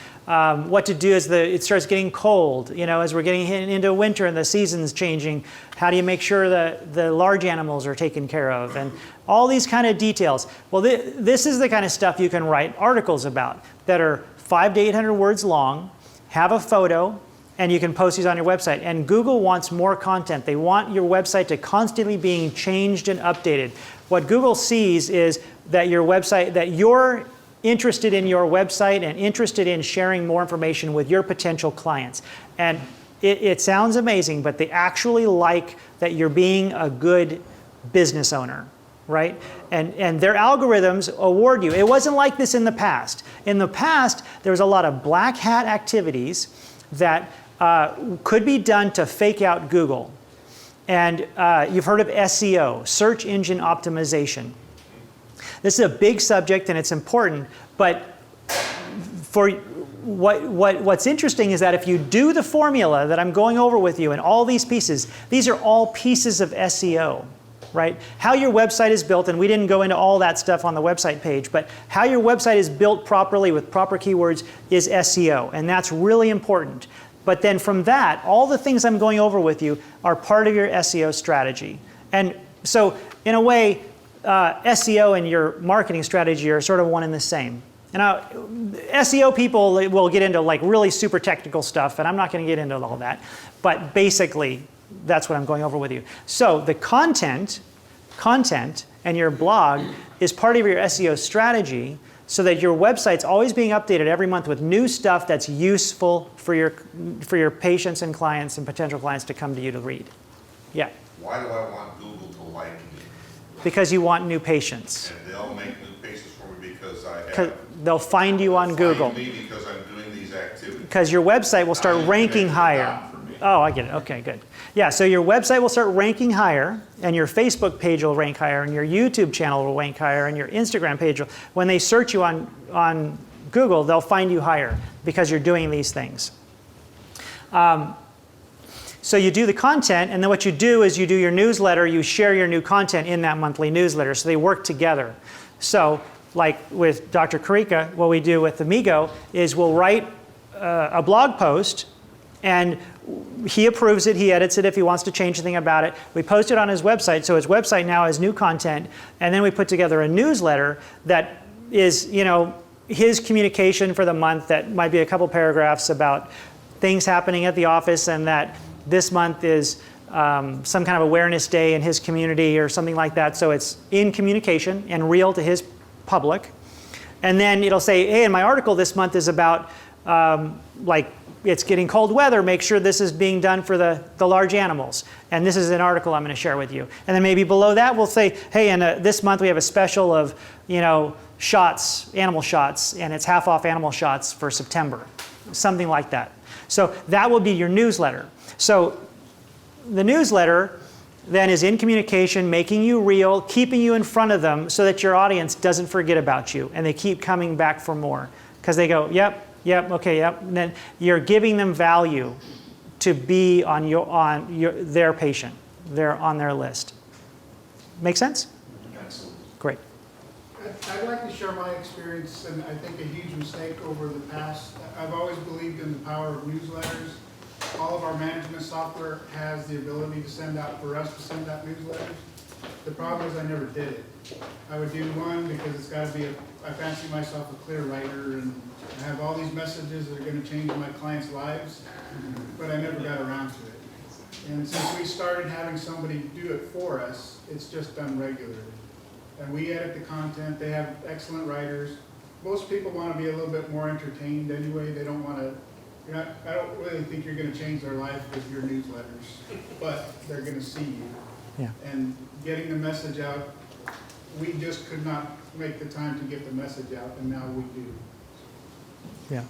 what to do as it starts getting cold, as we're getting into winter and the season's changing. How do you make sure that the large animals are taken care of, and all these kind of details. Well, this is the kind of stuff you can write articles about that are 500 to 800 words long, have a photo, and you can post these on your website. And Google wants more content. They want your website to constantly being changed and updated. What Google sees is that you're interested in your website and interested in sharing more information with your potential clients. And it sounds amazing, but they actually like that you're being a good business owner. right? And their algorithms award you. It wasn't like this in the past. In the past, there was a lot of black hat activities that could be done to fake out Google. And you've heard of SEO, search engine optimization. This is a big subject and it's important, but for what's interesting is that if you do the formula that I'm going over with you and all these pieces, these are all pieces of SEO, right? How your website is built, and we didn't go into all that stuff on the website page, but how your website is built properly with proper keywords is SEO, and that's really important. But then from that, all the things I'm going over with you are part of your SEO strategy. And so in a way, SEO and your marketing strategy are sort of one and the same. Now, SEO people will get into like really super technical stuff, and I'm not going to get into all that. But basically, that's what I'm going over with you. So the content and your blog is part of your SEO strategy so that your website's always being updated every month with new stuff that's useful for your patients and clients and potential clients to come to you to read. Yeah. Why do I want Google to like me? Because you want new patients. And they'll make new patients for me because I have. They'll find you on Google. Find me because I'm doing these activities. Because your website will start ranking higher. Oh, I get it. Okay, good. Yeah, so your website will start ranking higher, and your Facebook page will rank higher, and your YouTube channel will rank higher, and your Instagram page will. When they search you on Google, they'll find you higher because you're doing these things. So you do the content, and then what you do is you do your newsletter, you share your new content in that monthly newsletter, so they work together. So like with Dr. Karika, what we do with Amigo is we'll write a blog post, and he approves it, he edits it if he wants to change anything about it. We post it on his website, so his website now has new content, and then we put together a newsletter that is, you know, his communication for the month that might be a couple paragraphs about things happening at the office, and that this month is some kind of awareness day in his community or something like that. So it's in communication and real to his public. And then it'll say, hey, in my article this month is about like it's getting cold weather, make sure this is being done for the large animals. And this is an article I'm going to share with you. And then maybe below that we'll say, hey, and this month we have a special of, you know, shots, animal shots, and it's half off animal shots for September. Something like that. So that will be your newsletter. So the newsletter then is in communication, making you real, keeping you in front of them so that your audience doesn't forget about you and they keep coming back for more. Because they go, yep, okay, yep. And then you're giving them value to be on their patient. They're on their list. Make sense? Absolutely. Great. I'd like to share my experience, and I think a huge mistake over the past. I've always believed in the power of newsletters. All of our management software has the ability to send out, for us to send out newsletters. The problem is I never did it. I would do one because it's got to be, I fancy myself a clear writer, and I have all these messages that are going to change my clients' lives, but I never got around to it. And since we started having somebody do it for us, it's just done regularly. And we edit the content. They have excellent writers. Most people want to be a little bit more entertained anyway. They don't want to, I don't really think you're going to change their life with your newsletters, but they're going to see you. Yeah. And getting the message out, we just could not make the time to get the message out, and now we do. Yeah.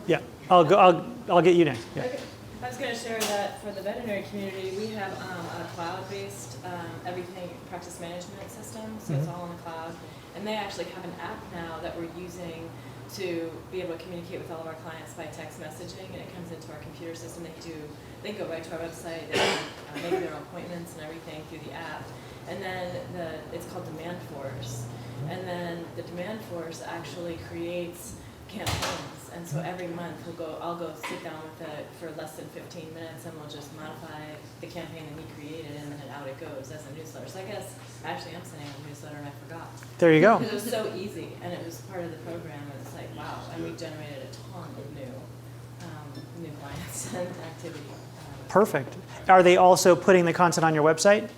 Yeah. I'll get you next. Yeah. Okay. I was going to share that for the veterinary community, we have a cloud-based everything practice management system, so it's all in the cloud. And they actually have an app now that we're using to be able to communicate with all of our clients by text messaging, and it comes into our computer system. They go right to our website and make their appointments and everything through the app. And then it's called Demand Force. And then the Demand Force actually creates campaigns. And so every month I'll go sit down with it for less than 15 minutes, and we'll just modify the campaign that we created, and then out it goes as a newsletter. So I guess actually I'm sending out a newsletter and I forgot. There you go. Because it was so easy, and it was part of the program, and it's like, wow, and we generated a ton of new clients and activity. Perfect. Are they also putting the content on your website?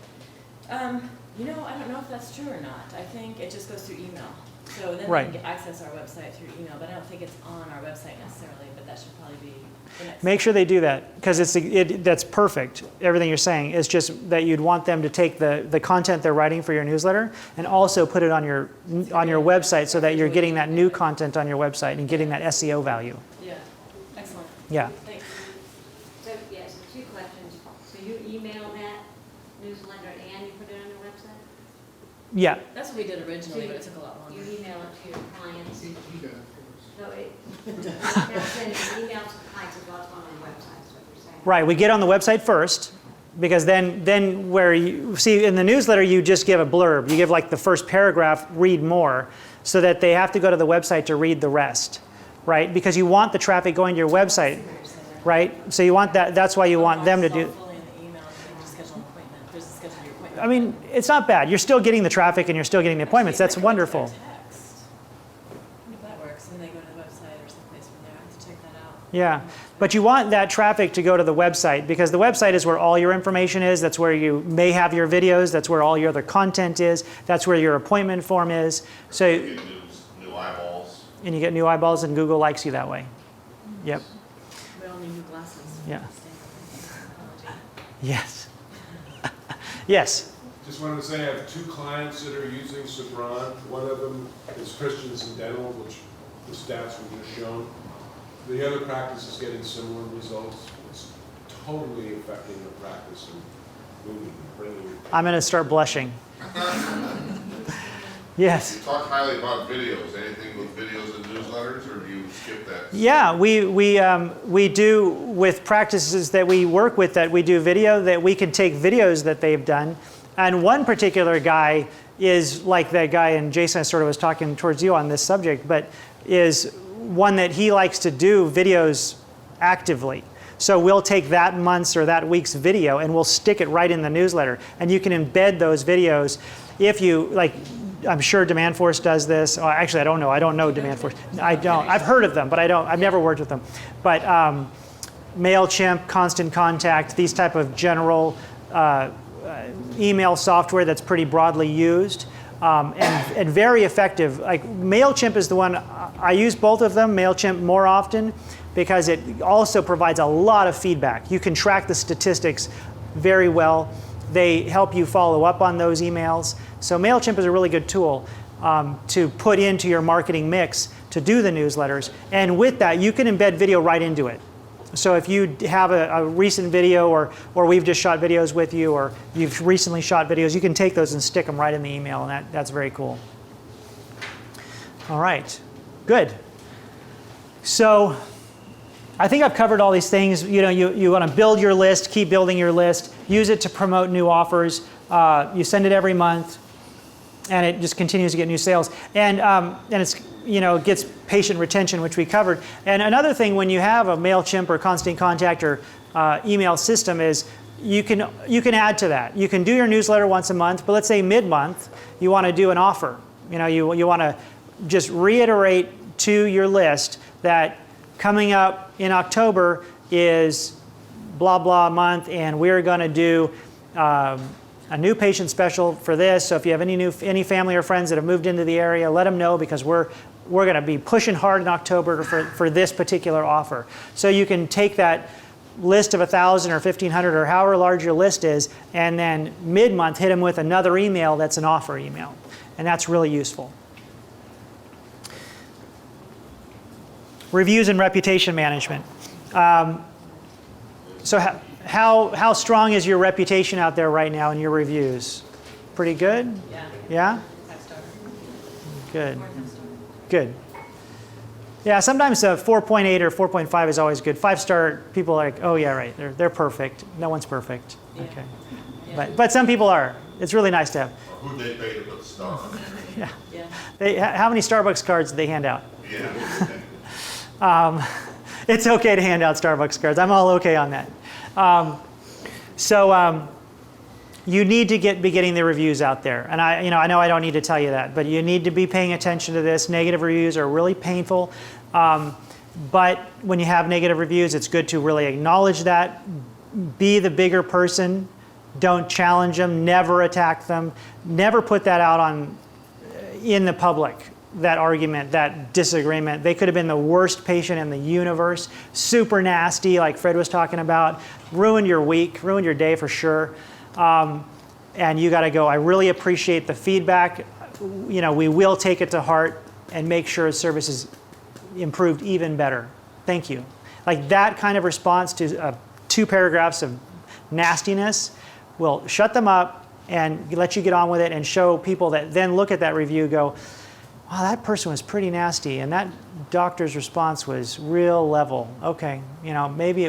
I don't know if that's true or not. I think it just goes through email. So then Right. they can access our website through email, but I don't think it's on our website necessarily, but that should probably be the next. Make sure they do that, because that's perfect, everything you're saying. It's just that you'd want them to take the content they're writing for your newsletter and also put it on your website so that you're getting that new content on your website and getting that SEO value. Yeah, excellent. Yeah. Thanks. So, yes, two questions. So you email that newsletter and you put it on your website? Yeah. That's what we did originally, but it took a lot You longer. email it to your clients? He does, of course. So it, now sending emails to clients is what's on the website, is what you're saying? Right, we get on the website first, because then where you see in the newsletter you just give a blurb. You give like the first paragraph, read more, so that they have to go to the website to read the rest, right? Because you want the traffic going to your website, right? So you want that. That's why you want them to do. Fully in the email, and then just schedule an appointment. There's a schedule your appointment. I mean, it's not bad. You're still getting the traffic and you're still getting the appointments. That's Actually, I can wonderful. text. If that works, and they go to the website or someplace from there. I have to check that out. Yeah, but you want that traffic to go to the website, because the website is where all your information is. That's where you may have your videos. That's where all your other content is. That's where your appointment form is. So, You get new eyeballs. and you get new eyeballs, and Google likes you that way. Yep. We all need new glasses. Yeah. Technology. Yes. Yes. Just wanted to say I have two clients that are using Cebron. One of them is Christians in Dental, which the stats were just shown. The other practice is getting similar results. It's totally affecting the practice and moving, bringing. I'm going to start blushing. Yes. You talk highly about videos. Anything with videos and newsletters, or do you skip that? Yeah, we do with practices that we work with, that we do video, that we can take videos that they've done. And one particular guy is like that guy, and Jason sort of was talking towards you on this subject, but is one that he likes to do videos actively. So we'll take that month's or that week's video and we'll stick it right in the newsletter. And you can embed those videos if you, like, I'm sure Demand Force does this. Oh, actually, I don't know. I don't know Demand Force. I don't. I've heard of them, but I've never worked with them. But MailChimp, Constant Contact, these type of general email software that's pretty broadly used and very effective. Like MailChimp is the one, I use both of them, MailChimp more often, because it also provides a lot of feedback. You can track the statistics very well. They help you follow up on those emails. So MailChimp is a really good tool to put into your marketing mix to do the newsletters. And with that, you can embed video right into it. So if you have a recent video, or we've just shot videos with you, or you've recently shot videos, you can take those and stick them right in the email, and that's very cool. All right, good. So I think I've covered all these things. You know, you want to build your list, keep building your list, use it to promote new offers. You send it every month, and it just continues to get new sales. And it's, you know, it gets patient retention, which we covered. And another thing, when you have a MailChimp or Constant Contact or email system, is you can add to that. You can do your newsletter once a month, but let's say mid-month you want to do an offer. You know, you want to just reiterate to your list that coming up in October is blah blah month, and we're going to do a new patient special for this. So if you have any family or friends that have moved into the area, let them know, because we're going to be pushing hard in October for this particular offer. So you can take that list of 1,000 or 1,500 or however large your list is, and then mid-month hit them with another email that's an offer email. And that's really useful. Reviews and reputation management. So how strong is your reputation out there right now in your reviews? Pretty good? Yeah. Yeah? 5-star. Good. More than 5-star. Good. Yeah, sometimes 4.8 or 4.5 is always good. 5-star, people are like, oh yeah, right, they're perfect. No one's perfect. Yeah. Okay. Yeah. But some people are. It's really nice to have. Or who they pay to put the star on there. Yeah. Yeah. How many Starbucks cards do they hand out? Yeah. It's okay to hand out Starbucks cards. I'm all okay on that. You need to be getting the reviews out there. And I know I don't need to tell you that, but you need to be paying attention to this. Negative reviews are really painful. But when you have negative reviews, it's good to really acknowledge that. Be the bigger person. Don't challenge them. Never attack them. Never put that out in the public. that argument, that disagreement. They could have been the worst patient in the universe, super nasty, like Fred was talking about, ruined your week, ruined your day for sure. And you got to go, I really appreciate the feedback. We will take it to heart and make sure service is improved even better. Thank you. Like that kind of response to 2 paragraphs of nastiness will shut them up and let you get on with it and show people that then look at that review and go, wow, that person was pretty nasty and that doctor's response was real level. Okay, maybe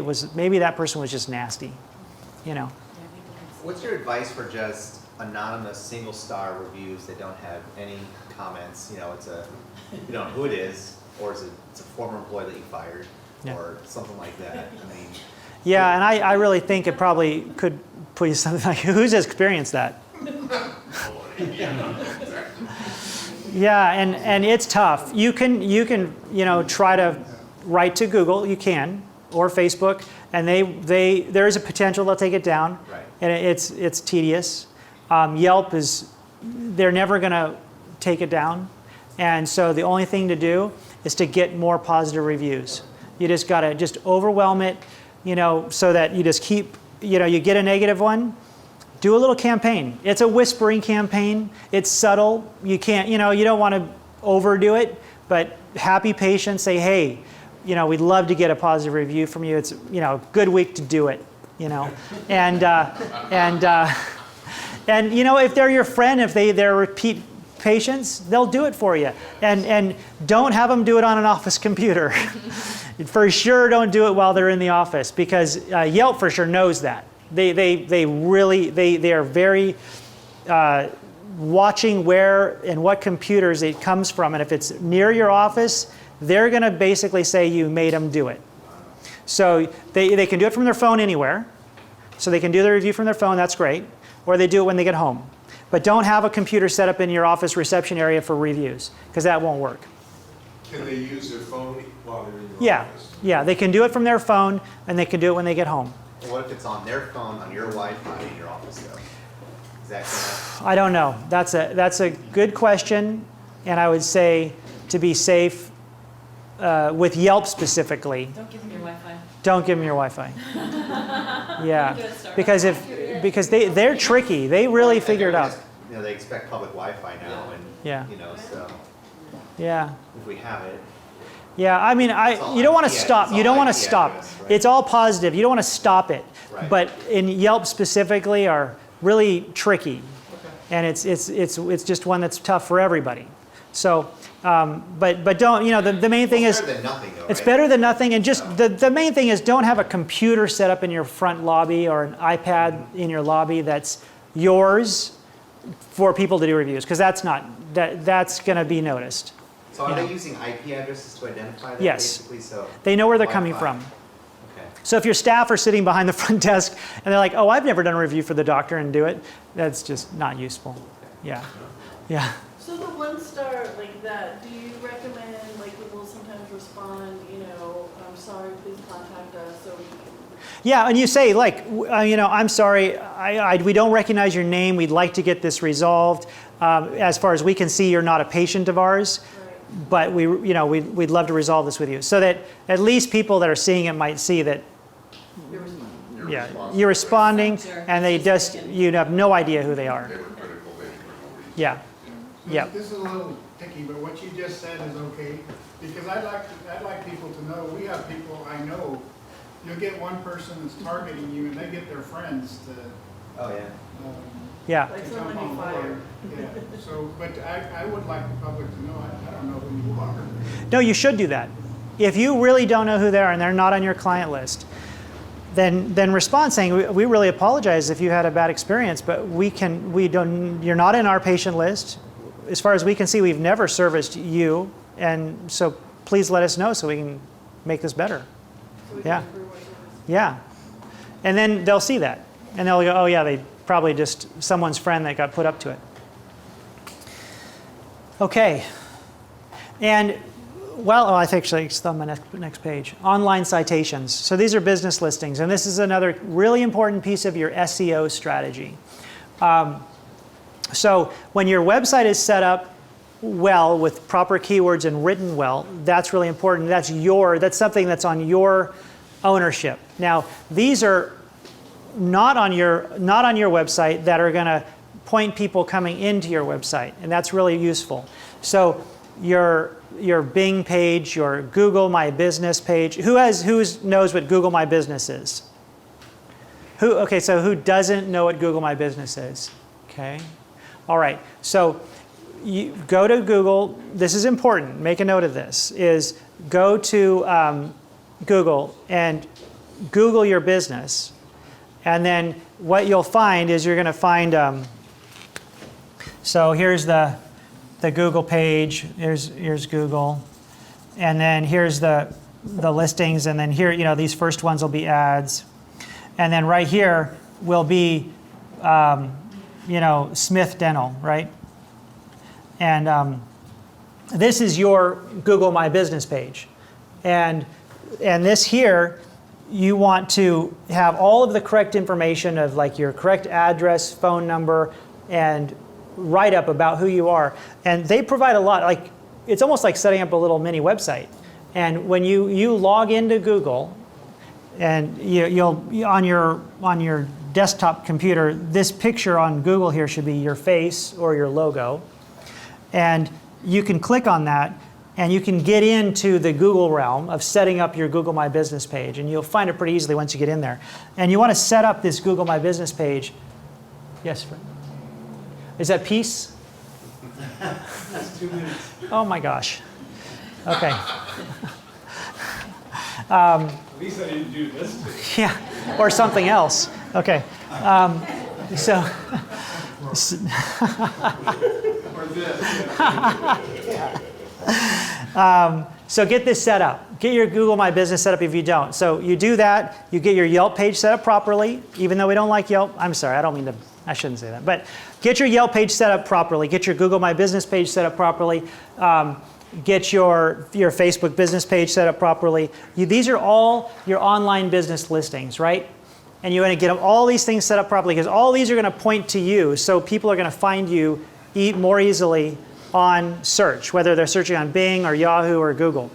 that person was just nasty, What's your advice for just anonymous single-star reviews that don't have any comments? You don't know who it is, or it's a former employee that you fired, or something like that. I mean, yeah, and I really think it probably could put you something like, who's experienced that? Yeah, and it's tough. You can try to write to Google. You can, or Facebook, and there is a potential they'll take it down. Right. And it's tedious. Yelp they're never going to take it down, and so the only thing to do is to get more positive reviews. You just got to just overwhelm it, so that you just keep, you get a negative one. Do a little campaign. It's a whispering campaign. It's subtle. You can't, you don't want to overdo it, but happy patients say, hey, we'd love to get a positive review from you. It's, a good week to do it, And if they're your friend, if they're repeat patients, they'll do it for you. And don't have them do it on an office computer. For sure, don't do it while they're in the office, because Yelp for sure knows that. They are very watching where and what computers it comes from, and if it's near your office, they're going to basically say you made them do it. So they can do it from their phone anywhere. So they can do the review from their phone, that's great. Or they do it when they get home. But don't have a computer set up in your office reception area for reviews, because that won't work. Can they use their phone while they're in your office? Yeah, they can do it from their phone, and they can do it when they get home. Well, what if it's on their phone on your Wi-Fi in your office, though? Is that gonna... I don't know. That's a good question, and I would say to be safe, with Yelp specifically, Don't give them your Wi-Fi. don't give them your Wi-Fi. Yeah, because they're tricky. They really figure it out. They expect public Wi-Fi now, and Yeah. so Yeah. if we have it. Yeah, I mean, all you don't want to IP stop. it's You all don't want to IP stop. address, right? It's all positive. You don't want to stop it. Right. But in Yelp specifically are really tricky, and it's just one that's tough for everybody. So, but don't, the main thing is, It's better than nothing, though, it's right? better than nothing, and just the main thing is don't have a computer set up in your front lobby or an iPad in your lobby that's yours for people to do reviews, because that's going to be noticed. So are they using IP addresses to identify that, Yes. basically? So They know where they're coming Wi-Fi. from. Okay. So if your staff are sitting behind the front desk and they're like, oh, I've never done a review for the doctor and do it, that's just not useful. Yeah. Yeah. So the 1-star like that, do you recommend, like, people sometimes respond, I'm sorry, please contact us, so we can... Yeah, and you say, like, I'm sorry, we don't recognize your name. We'd like to get this resolved. As far as we can see, you're not a patient of ours. Right. But we'd love to resolve this with you, so that at least people that are seeing it might see that you're responding, and you have no idea who they are. They were critical, they were no reason. Yeah, yeah, This is a little picky, but what you just said is okay, because I'd like people to know, we have people I know, you'll get one person that's targeting you and they get their friends to, Oh, yeah. yeah. Like to someone come you on fired. board. Yeah, so, but I would like the public to know, I don't know who you are. No, you should do that. If you really don't know who they are and they're not on your client list, then respond saying, we really apologize if you had a bad experience, but you're not in our patient list. As far as we can see, we've never serviced you, and so please let us know so we can make this better. So we can Yeah. improve our service. Yeah. And then they'll see that, and they'll go, oh yeah, they probably just someone's friend that got put up to it. Okay. And I think actually it's on my next page. Online citations. So these are business listings, and this is another really important piece of your SEO strategy. So when your website is set up well with proper keywords and written well, that's really important. That's something that's on your ownership. Now, these are not on your website that are going to point people coming into your website, and that's really useful. So your Bing page, your Google My Business page. Who knows what Google My Business is? Okay, so who doesn't know what Google My Business is? Okay. All right. So you go to Google. This is important. Make a note of this. Is go to Google and Google your business. And then what you'll find is you're going to find, so here's the Google page. Here's Google. And then here's the listings. And then here, these first ones will be ads. And then right here will be, Smith Dental, right? And this is your Google My Business page. And this here, you want to have all of the correct information of like your correct address, phone number, and write-up about who you are. And they provide a lot. Like, it's almost like setting up a little mini website. And when you log into Google, and you'll on your desktop computer, this picture on Google here should be your face or your logo. And you can click on that, and you can get into the Google realm of setting up your Google My Business page. And you'll find it pretty easily once you get in there. And you want to set up this Google My Business page. Yes, Fred? Is that peace? That's 2 minutes. Oh my gosh. Okay. At least I didn't do this. Yeah, or something else. Okay. So. Or this. So get this set up. Get your Google My Business set up if you don't. So you do that. You get your Yelp page set up properly, even though we don't like Yelp. I'm sorry, I shouldn't say that. But get your Yelp page set up properly. Get your Google My Business page set up properly. Get your Facebook business page set up properly. These are all your online business listings, right? And you want to get all these things set up properly because all these are going to point to you. So people are going to find you more easily on search, whether they're searching on Bing or Yahoo or Google.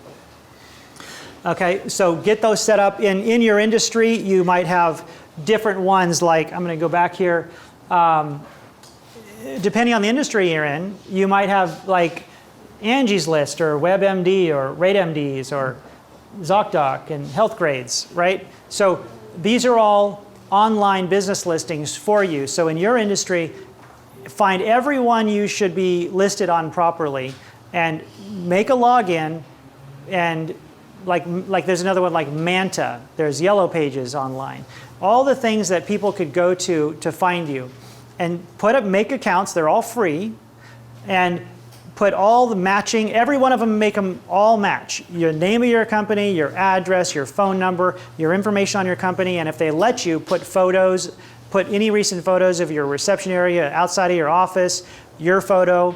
Okay, so get those set up. In your industry, you might have different ones like, I'm going to go back here. Depending on the industry you're in, you might have like Angie's List or WebMD or RateMDs or ZocDoc and Health Grades, right? So these are all online business listings for you. So in your industry, find everyone you should be listed on properly and make a login. And like there's another one like Manta. There's Yellow Pages online. All the things that people could go to find you. And make accounts. They're all free. And put all the matching, every one of them, make them all match. Your name of your company, your address, your phone number, your information on your company, and if they let you, put photos, put any recent photos of your reception area outside of your office, your photo,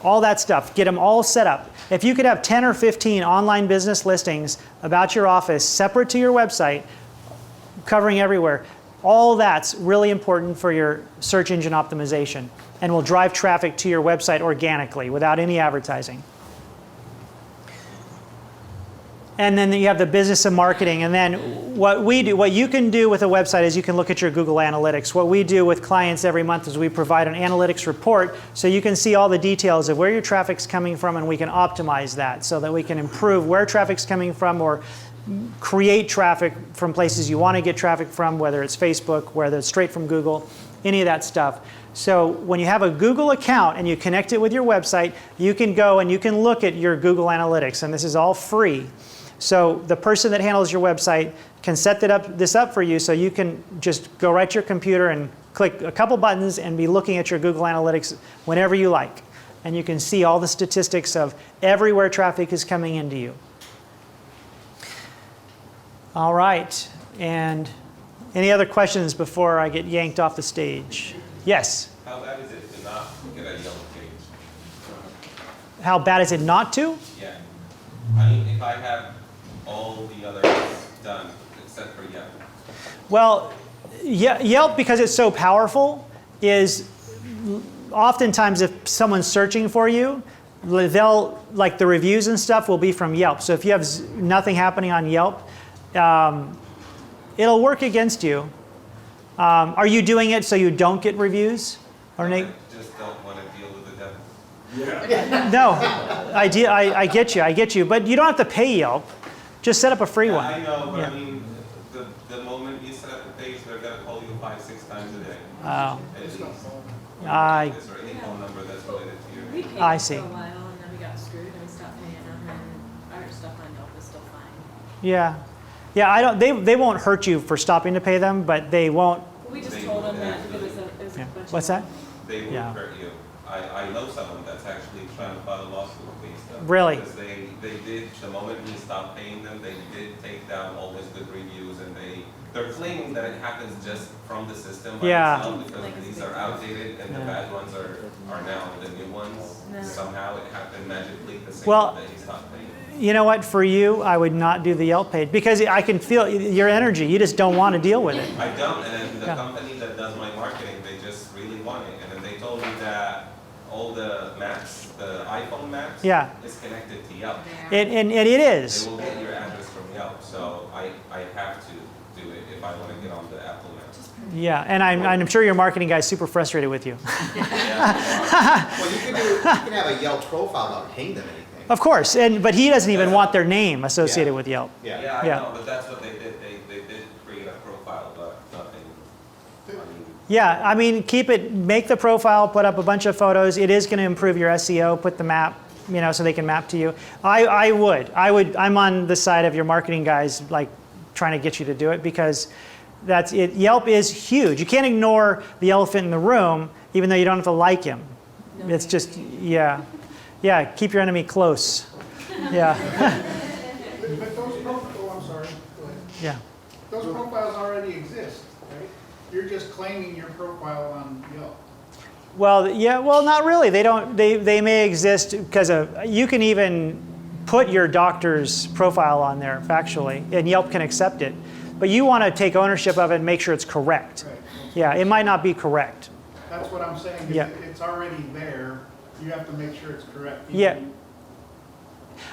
all that stuff. Get them all set up. If you could have 10 or 15 online business listings about your office separate to your website, covering everywhere, all that's really important for your search engine optimization and will drive traffic to your website organically without any advertising. And then you have the business of marketing. And then what you can do with a website is you can look at your Google Analytics. What we do with clients every month is we provide an analytics report so you can see all the details of where your traffic's coming from, and we can optimize that so that we can improve where traffic's coming from or create traffic from places you want to get traffic from, whether it's Facebook, whether it's straight from Google, any of that stuff. So when you have a Google account and you connect it with your website, you can go and you can look at your Google Analytics, and this is all free. So the person that handles your website can set this up for you so you can just go right to your computer and click a couple buttons and be looking at your Google Analytics whenever you like. And you can see all the statistics of everywhere traffic is coming into you. All right, and any other questions before I get yanked off the stage? Yes? How bad is it to not get a Yellow page? How bad is it not to? Yeah. I mean, if I have all the others done except for Yelp. Well, Yelp, because it's so powerful, is oftentimes if someone's searching for you, they'll, like the reviews and stuff will be from Yelp. So if you have nothing happening on Yelp, it'll work against you. Are you doing it so you don't get reviews? Or Nate? I just don't want to deal with the devil. Yeah. No, I get you. But you don't have to pay Yelp. Just set up a free Yeah, one. I know, but Yeah. I mean, the moment you set up a page, they're gonna call you 5-6 times a day. Oh. At least. I- Is there any phone number that's related to you? We paid I them see. for a while, and then we got screwed, and we stopped paying them, and our stuff on Yelp is still fine. Yeah. Yeah, I don't, they won't hurt you for stopping to pay them, but they won't. We just They told them would that actually- it was a Yeah. bunch of. What's that? They will Yeah. hurt you. I know someone that's actually trying to file a lawsuit against them. Really? Because they did, the moment we stopped paying them, they did take down all his good reviews, and they're claiming that it happens just from the system by Yeah. itself, because Like these it's are outdated and the Yeah. bad ones are now the new ones. No. Somehow it happened magically the same Well, day he stopped paying. You know what? For you, I would not do the Yelp page because I can feel your energy. You just don't want to deal with it. I don't, and then the Yeah. company that does my marketing, they just really want it. And then they told me that all the maps, the iPhone maps, Yeah. is connected to Yelp. And it They is. will get your address from Yelp, so I have to do it if I want to get on the Apple Maps. Yeah, and I'm sure your marketing guy's super frustrated with you. Well, you can have a Yelp profile without paying them anything. Of course, but he doesn't even want their name associated Yeah. with Yelp. Yeah. Yeah, I Yeah. know, but that's what they did. They did create a profile, but nothing. I mean, Yeah, I mean, make the profile, put up a bunch of photos. It is going to improve your SEO. Put the map, so they can map to you. I'm on the side of your marketing guys, like trying to get you to do it because that's it. Yelp is huge. You can't ignore the elephant in the room, even though you don't have to like him. No, It's just, yeah, keep your enemy close. Yeah, But those I'm sorry, go ahead. yeah. Those profiles already exist, right? You're just claiming your profile on Yelp. Well, not really. They don't. They may exist because you can even put your doctor's profile on there factually, and Yelp can accept it. But you want to take ownership of it and make sure it's correct. Right. Yeah, it might not be correct. That's what I'm saying, is Yeah. it's already there. You have to make sure it's correct. Yeah.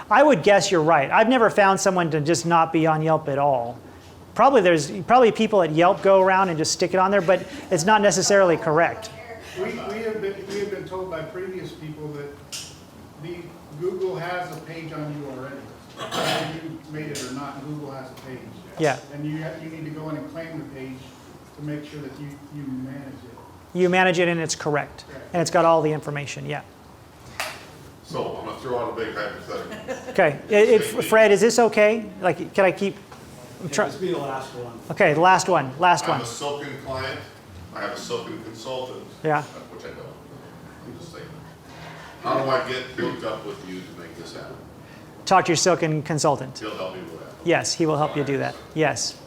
I would guess you're right. I've never found someone to just not be on Yelp at all. Probably people at Yelp go around and just stick it on there, but it's not necessarily correct. We have been told by previous people that Google has a page on you already. Whether you made it or not, Google has a page. Yeah. And you need to go in and claim the page to make sure that you manage it. You manage it and it's correct, and it's got all the information. Yeah. So I'm gonna throw out a big hypothetical. Okay. Fred, is this okay? Like, can I keep? This be the last one. Okay, the last one. Last I have one. a Silkin client, I have a Silkin consultant. Yeah. Which I don't, I'm just saying. How do I get hooked up with you to make this happen? Talk to your Silkin consultant. He'll help me with that. Yes, he will help you do that. Yes.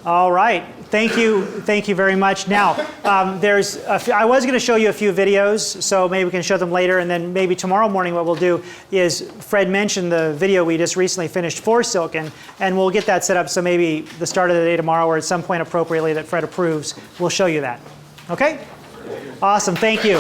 All right. Thank you. Thank you very much. Now, I was going to show you a few videos, so maybe we can show them later, and then maybe tomorrow morning what we'll do is Fred mentioned the video we just recently finished for Silkin, and we'll get that set up so maybe the start of the day tomorrow or at some point appropriately that Fred approves, we'll show you that. Okay? Awesome. Thank you.